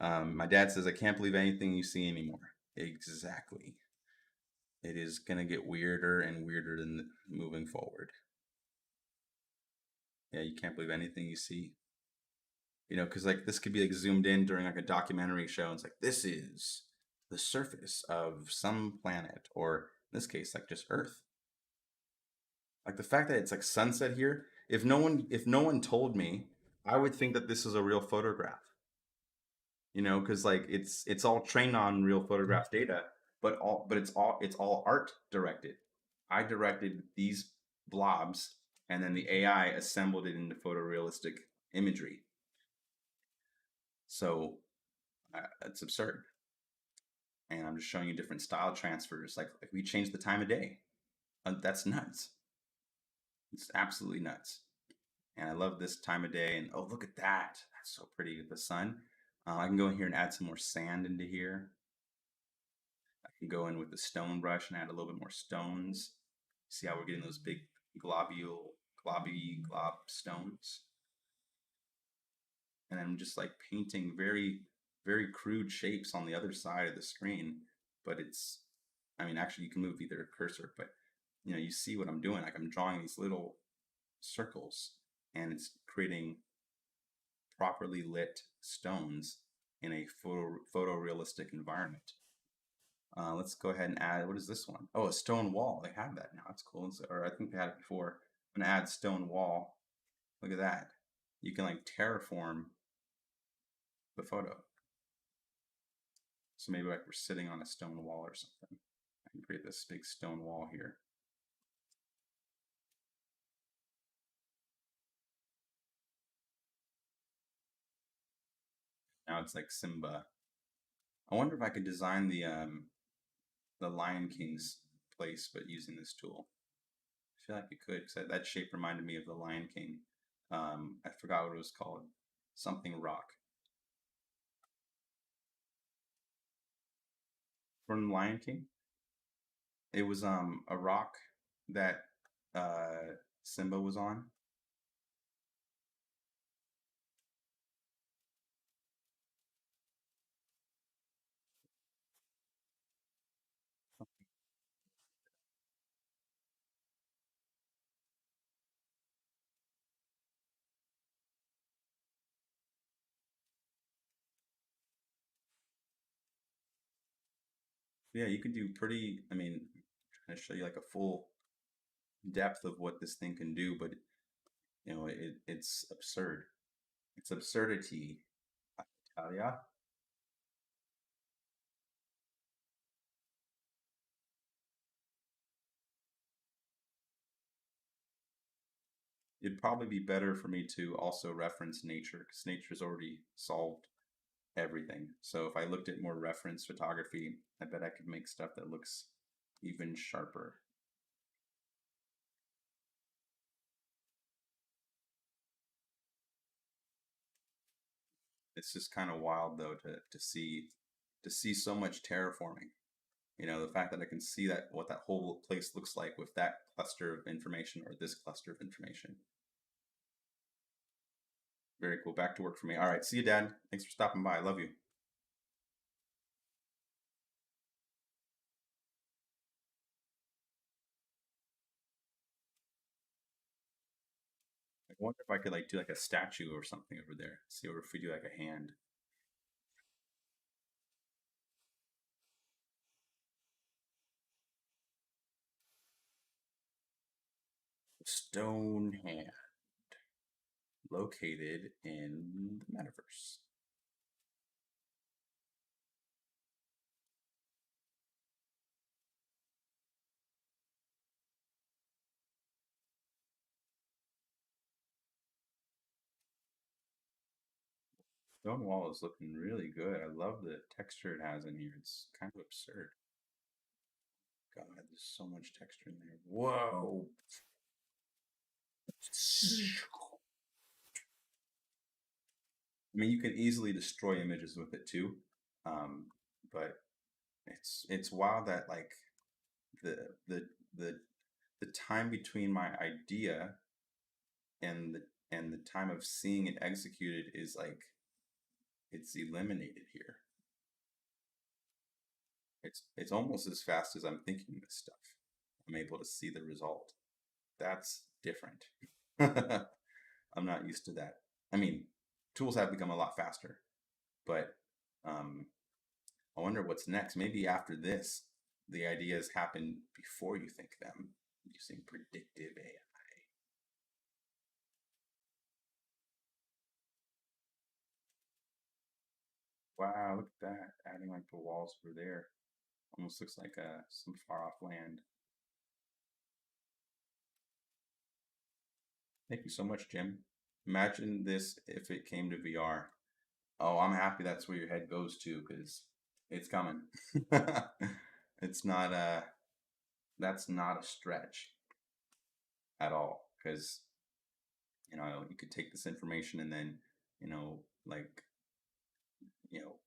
My dad says, I can't believe anything you see anymore. Exactly. It is going to get weirder and weirder than moving forward. Yeah, you can't believe anything you see. Because like this could be like zoomed in during like a documentary show. And it's like, this is the surface of some planet, or in this case, like just Earth. Like the fact that it's like sunset here. If no one told me, I would think that this is a real photograph. Because like it's all trained on real photograph data, but it's all art directed. I directed these blobs, and then the AI assembled it into photorealistic imagery. So it's absurd. And I'm just showing you different style transfers. Like we changed the time of day. That's nuts. It's absolutely nuts. And I love this time of day. And oh, look at that. That's so pretty with the sun. I can go in here and add some more sand into here. I can go in with the stone brush and add a little bit more stones. See how we're getting those big glob stones. And I'm just like painting very, very crude shapes on the other side of the screen. But it's, I mean, actually you can move either cursor, but you know, you see what I'm doing. Like I'm drawing these little circles and it's creating properly lit stones in a photorealistic environment. Let's go ahead and add, what is this one? Oh, a stone wall. They have that now. It's cool. Or I think they had it before. I'm gonna add stone wall. Look at that. You can like terraform the photo. So maybe like we're sitting on a stone wall or something. I can create this big stone wall here. Now it's like Simba. I wonder if I could design the Lion King's place, but using this tool. I feel like you could, because that shape reminded me of the Lion King. I forgot what it was called. Something rock. From Lion King. It was a rock that Simba was on. Yeah, you could do pretty. I mean, I'm trying to show you like a full depth of what this thing can do, but you know, it's absurd. It's absurdity. I tell ya. It'd probably be better for me to also reference nature because nature's already solved everything. So if I looked at more reference photography, I bet I could make stuff that looks even sharper. It's just kind of wild though to see so much terraforming. You know, the fact that I can see that what that whole place looks like with that cluster of information or this cluster of information. Very cool. Back to work for me. All right. See you, Dad. Thanks for stopping by. I love you. I wonder if I could like do like a statue or something over there. See, or if we do like a hand. Stone hand located in the metaverse. Stone wall is looking really good. I love the texture it has in here. It's kind of absurd. God, there's so much texture in there. Whoa. I mean, you can easily destroy images with it too, but it's wild that like the the the the time between my idea and the time of seeing it executed is like it's eliminated here. It's almost as fast as I'm thinking this stuff. I'm able to see the result. That's different. I'm not used to that. I mean, tools have become a lot faster, but um, I wonder what's next. Maybe after this, the ideas happen before you think them using predictive AI. Wow, look at that. Adding like the walls over there. Almost looks like some far off land. Thank you so much, Jim. Imagine this if it came to VR. Oh, I'm happy that's where your head goes to because it's coming. It's not that's not a stretch at all because you could take this information and then like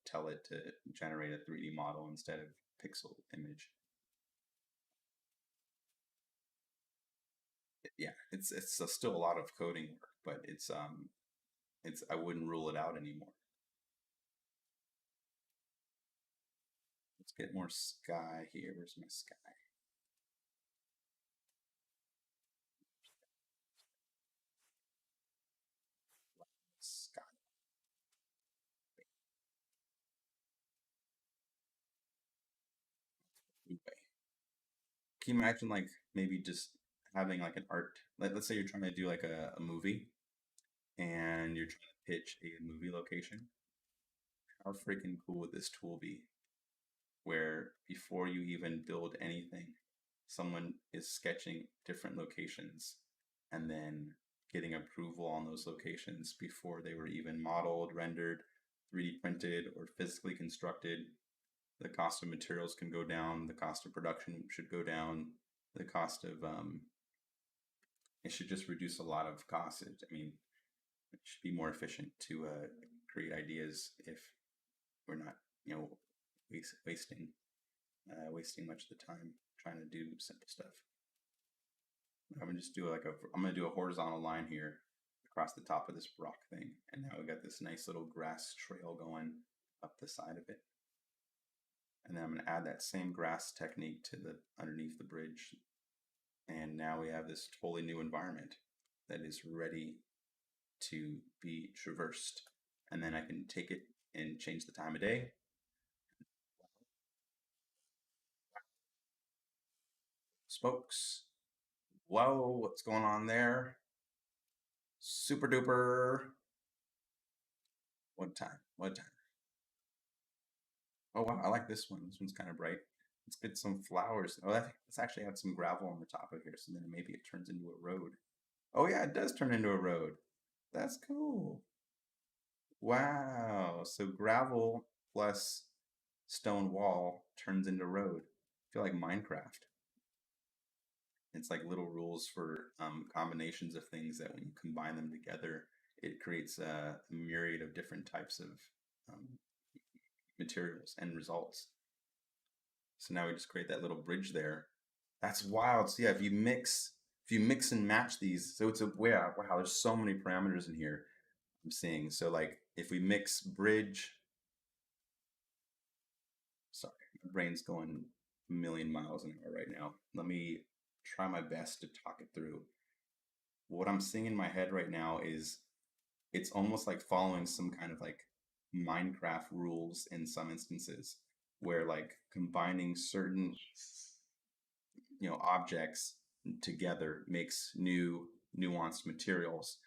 tell it to generate a 3D model instead of pixel image. Yeah, it's still a lot of coding work, but it's I wouldn't rule it out anymore. Let's get more sky here. Where's my sky? Sky. Anyway, can you imagine like maybe just having like an art? Like let's say you're trying to do like a movie and you're trying to pitch a movie location. How freaking cool would this tool be? Where before you even build anything, someone is sketching different locations and then getting approval on those locations before they were even modeled, rendered, 3D printed, or physically constructed. The cost of materials can go down, the cost of production should go down, the cost of it should just reduce a lot of costs. I mean, it should be more efficient to create ideas if we're not, you know, wasting much of the time trying to do simple stuff. I'm gonna just do I'm gonna do a horizontal line here across the top of this rock thing, and now we got this nice little grass trail going up the side of it. And then I'm gonna add that same grass technique to the underneath the bridge, and now we have this totally new environment that is ready to be traversed. And then I can take it and change the time of day. Smokes. Whoa, what's going on there? Super duper. What time? What time? Oh wow, I like this one. This one's kind of bright. Let's get some flowers. Oh, let's actually add some gravel on the top of here, so then maybe it turns into a road. Oh yeah, it does turn into a road. That's cool. Wow. So gravel plus stone wall turns into road. I feel like Minecraft. It's like little rules for combinations of things that when you combine them together, it creates a myriad of different types of um, materials and results. So now we just create that little bridge there. That's wild. So yeah, if you mix and match these, so it's a wow, there's so many parameters in here I'm seeing. So like if we mix bridge, sorry, my brain's going a million miles an hour right now. Let me try my best to talk it through. What I'm seeing in my head right now is it's almost like following some kind of like Minecraft rules in some instances where like combining certain objects together makes new nuanced materials,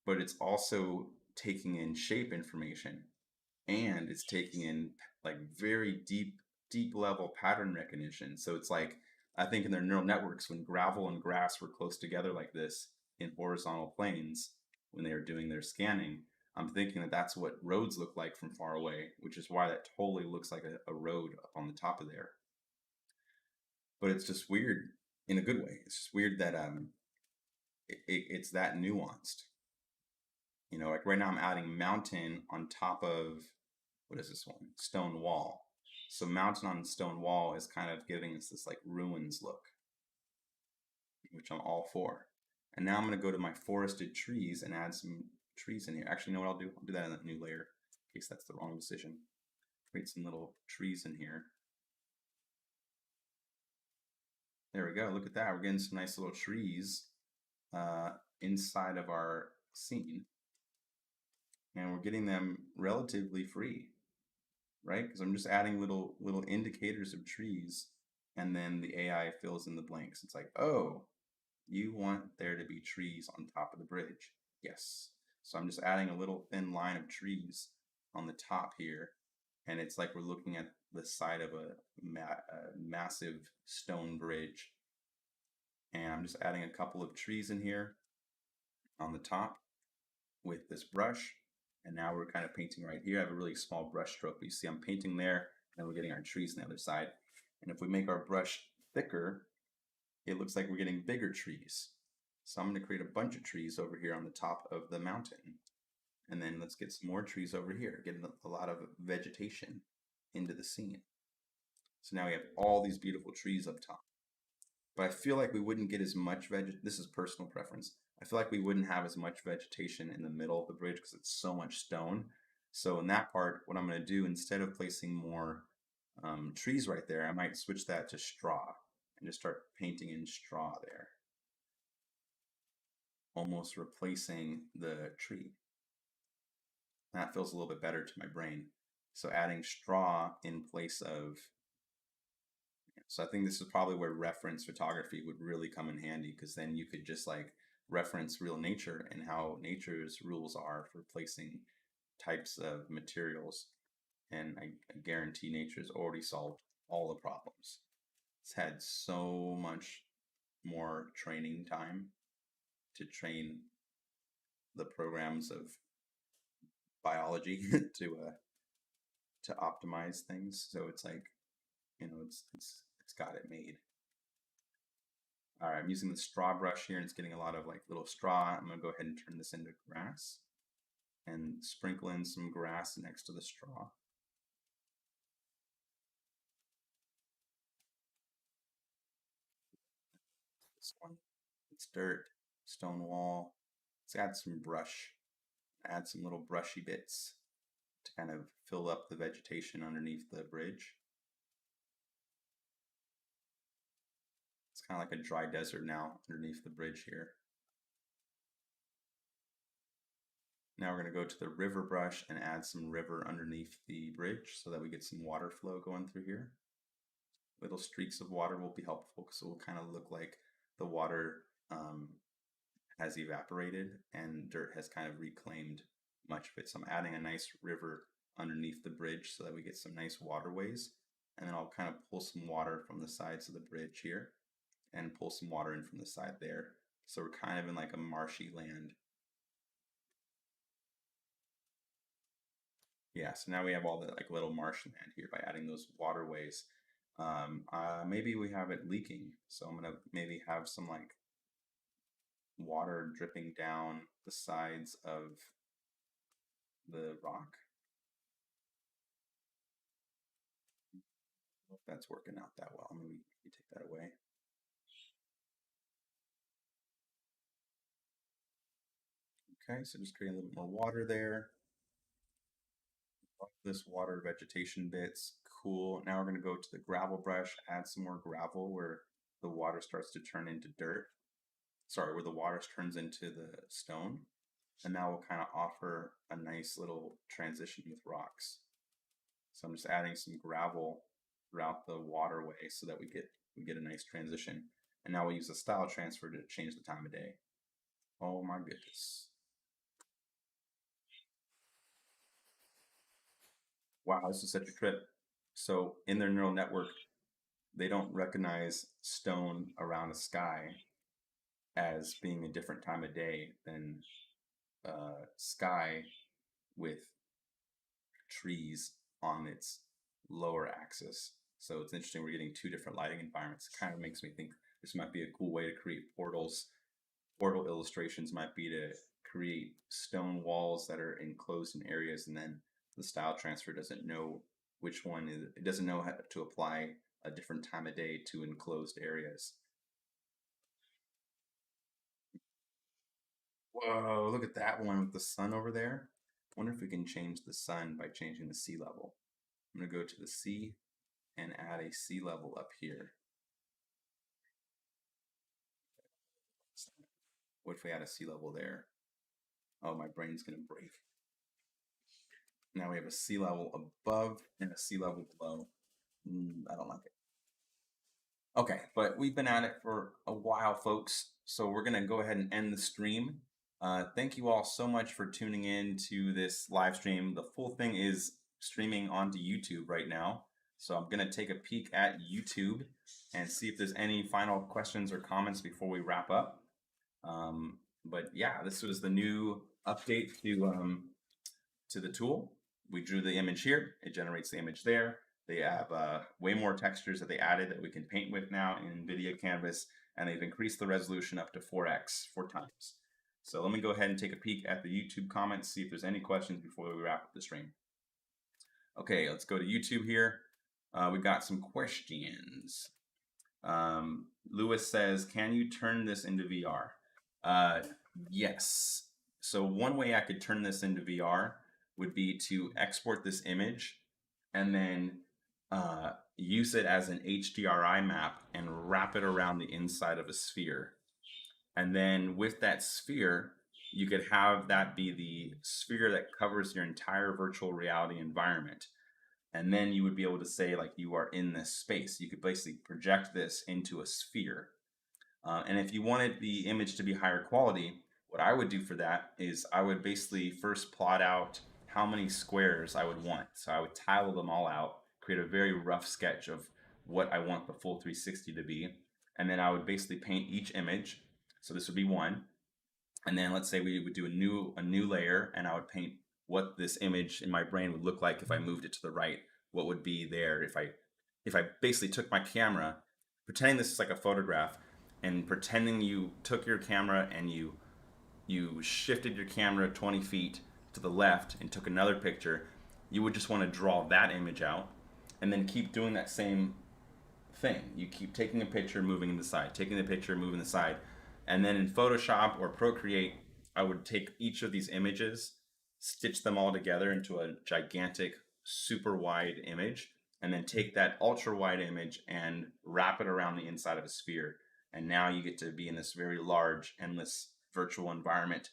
but it's also taking in shape information and it's taking in like very deep level pattern recognition. So it's like I think in their neural networks when gravel and grass were close together like this in horizontal planes when they were doing their scanning, I'm thinking that that's what roads look like from far away, which is why that totally looks like a road up on the top of there. But it's just weird in a good way. It's just weird that it's that nuanced. Like right now I'm adding mountain on top of what is this one? Stone wall. So mountain on stone wall is kind of giving us this like ruins look, which I'm all for. And now I'm going to go to my forested trees and add some trees in here. Actually, you know what I'll do? I'll do that in a new layer in case that's the wrong decision. Create some little trees in here. There we go. Look at that. We're getting some nice little trees inside of our scene. And we're getting them relatively free, right? Because I'm just adding little indicators of trees, and then the AI fills in the blanks. It's like, oh, you want there to be trees on top of the bridge. Yes. So I'm just adding a little thin line of trees on the top here. And it's like we're looking at the side of a massive stone bridge. And I'm just adding a couple of trees in here. on the top with this brush. And now we're kind of painting right here. I have a really small brush stroke, but you see I'm painting there, and we're getting our trees on the other side. And if we make our brush thicker, it looks like we're getting bigger trees. So I'm going to create a bunch of trees over here on the top of the mountain. And then let's get some more trees over here, getting a lot of vegetation into the scene. So now we have all these beautiful trees up top. But I feel like we wouldn't get as much this is personal preference. I feel like we wouldn't have as much vegetation in the middle of the bridge because it's so much stone. So in that part, what I'm going to do, instead of placing more trees right there, I might switch that to straw and just start painting in straw there, almost replacing the tree. That feels a little bit better to my brain. So adding straw in place of, so I think this is probably where reference photography would really come in handy, because then you could just like reference real nature and how nature's rules are for placing types of materials. And I guarantee nature's already solved all the problems. It's had so much more training time to train the programs of biology to optimize things. So it's like, you know, it's got it made. All right, I'm using the straw brush here, and it's getting a lot of like little straw. I'm gonna go ahead and turn this into grass and sprinkle in some grass next to the straw. This one, it's dirt, stone wall. Let's add some brush, add some little brushy bits to kind of fill up the vegetation underneath the bridge. It's kind of like a dry desert now underneath the bridge here. Now we're going to go to the river brush and add some river underneath the bridge so that we get some water flow going through here. Little streaks of water will be helpful because it will kind of look like the water has evaporated and dirt has kind of reclaimed much of it. So I'm adding a nice river underneath the bridge so that we get some nice waterways. And then I'll kind of pull some water from the sides of the bridge here and pull some water in from the side there. So we're kind of in like a marshy land. Yeah, so now we have all the like little marshland here by adding those waterways. Maybe we have it leaking, so I'm gonna maybe have some like water dripping down the sides of the rock. I don't know if that's working out that well. Maybe we take that away. Okay, so just create a little bit more water there. This water vegetation bits, cool. Now we're gonna go to the gravel brush, add some more gravel where the water starts to turn into dirt. Sorry, where the water turns into the stone. And now we'll kind of offer a nice little transition with rocks. So I'm just adding some gravel throughout the waterway so that we get a nice transition. And now we'll use a style transfer to change the time of day. Oh my goodness. Wow, this is such a trip. So in their neural network, they don't recognize stone around a sky as being a different time of day than sky with trees on its lower axis. So it's interesting, we're getting two different lighting environments. It kind of makes me think this might be a cool way to create portals. Portal illustrations might be to create stone walls that are enclosed in areas, and then the style transfer doesn't know which one is, it doesn't know how to apply a different time of day to enclosed areas. Whoa, look at that one with the sun over there. I wonder if we can change the sun by changing the sea level. I'm going to go to the sea and add a sea level up here. What if we add a sea level there? Oh, my brain's going to break. Now we have a sea level above and a sea level below. I don't like it. Okay, but we've been at it for a while, folks. So we're going to go ahead and end the stream. Thank you all so much for tuning in to this live stream. The full thing is streaming onto YouTube right now. So I'm going to take a peek at YouTube and see if there's any final questions or comments before we wrap up. But yeah, this was the new update to the tool. We drew the image here. It generates the image there. They have way more textures that they added that we can paint with now in Nvidia Canvas, and they've increased the resolution up to 4x, 4 times. So let me go ahead and take a peek at the YouTube comments, see if there's any questions before we wrap up the stream. Okay, let's go to YouTube here. We've got some questions. Lewis says, can you turn this into VR? Yes. So one way I could turn this into VR would be to export this image and then use it as an HDRI map and wrap it around the inside of a sphere. And then with that sphere, you could have that be the sphere that covers your entire virtual reality environment. And then you would be able to say, like, you are in this space. You could basically project this into a sphere. And if you wanted the image to be higher quality, what I would do for that is I would basically first plot out how many squares I would want. So I would tile them all out, create a very rough sketch of what I want the full 360 to be. And then I would basically paint each image. So this would be one. And then let's say we would do a new layer, and I would paint what this image in my brain would look like if I moved it to the right. What would be there if I basically took my camera, pretending this is like a photograph, and pretending you took your camera and you shifted your camera 20 feet to the left and took another picture. You would just want to draw that image out, and then keep doing that same thing. You keep taking a picture, moving to the side, taking the picture, moving to the side. And then in Photoshop or Procreate, I would take each of these images, stitch them all together into a gigantic, super wide image, and then take that ultra wide image and wrap it around the inside of a sphere. And now you get to be in this very large, endless virtual environment.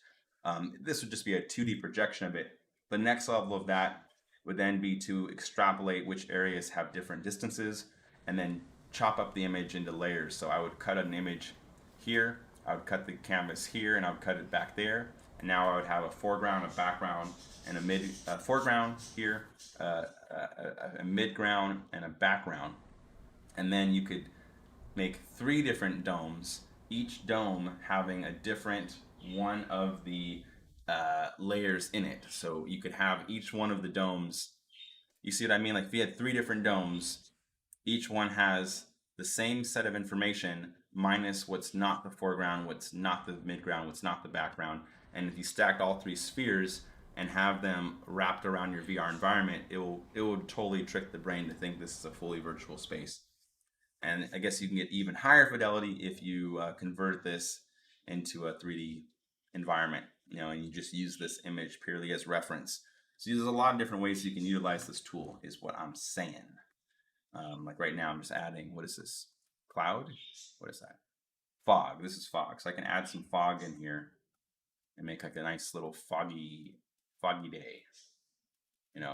This would just be a 2D projection of it. The next level of that would then be to extrapolate which areas have different distances and then chop up the image into layers. So I would cut an image here, I would cut the canvas here, and I would cut it back there. And now I would have a foreground, a background, and a foreground here, a midground, and a background. And then you could make 3 different domes, each dome having a different one of the layers in it. So you could have each one of the domes. You see what I mean? Like if you had 3 different domes, each one has the same set of information minus what's not the foreground, what's not the midground, what's not the background. And if you stacked all 3 spheres and have them wrapped around your VR environment, it will totally trick the brain to think this is a fully virtual space. And I guess you can get even higher fidelity if you convert this into a 3D environment, and you just use this image purely as reference. So there's a lot of different ways you can utilize this tool, is what I'm saying. Like right now, I'm just adding, what is this? Cloud? What is that? Fog. This is fog. So I can add some fog in here and make like a nice little foggy day.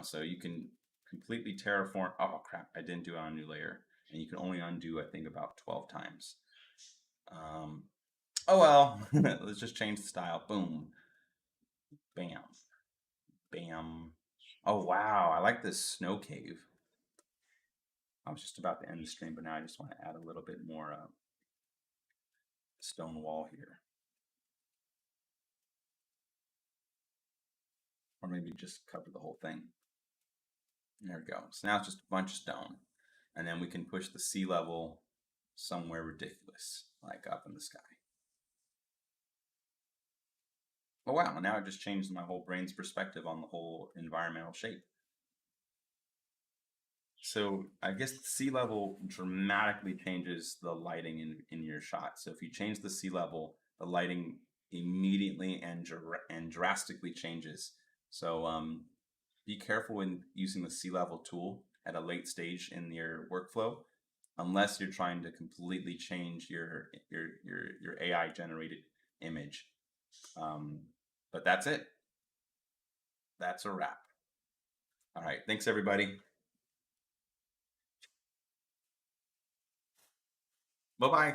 So you can completely terraform. Oh crap! I didn't do it on a new layer, and you can only undo, I think, about 12 times. Oh well. Let's just change the style. Boom. Bam. Bam. Oh wow! I like this snow cave. I was just about to end the stream, but now I just want to add a little bit more stone wall here. Or maybe just cover the whole thing. There we go. So now it's just a bunch of stone. And then we can push the sea level somewhere ridiculous, like up in the sky. Oh wow, now it just changed my whole brain's perspective on the whole environmental shape. So I guess the sea level dramatically changes the lighting in your shot. So if you change the sea level, the lighting immediately and drastically changes. So be careful when using the sea level tool at a late stage in your workflow, unless you're trying to completely change your AI generated image. But that's it. That's a wrap. All right, thanks everybody. Bye-bye.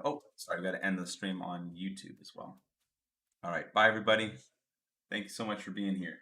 Oh, sorry, I got to end the stream on YouTube as well. All right, bye everybody. Thank you so much for being here.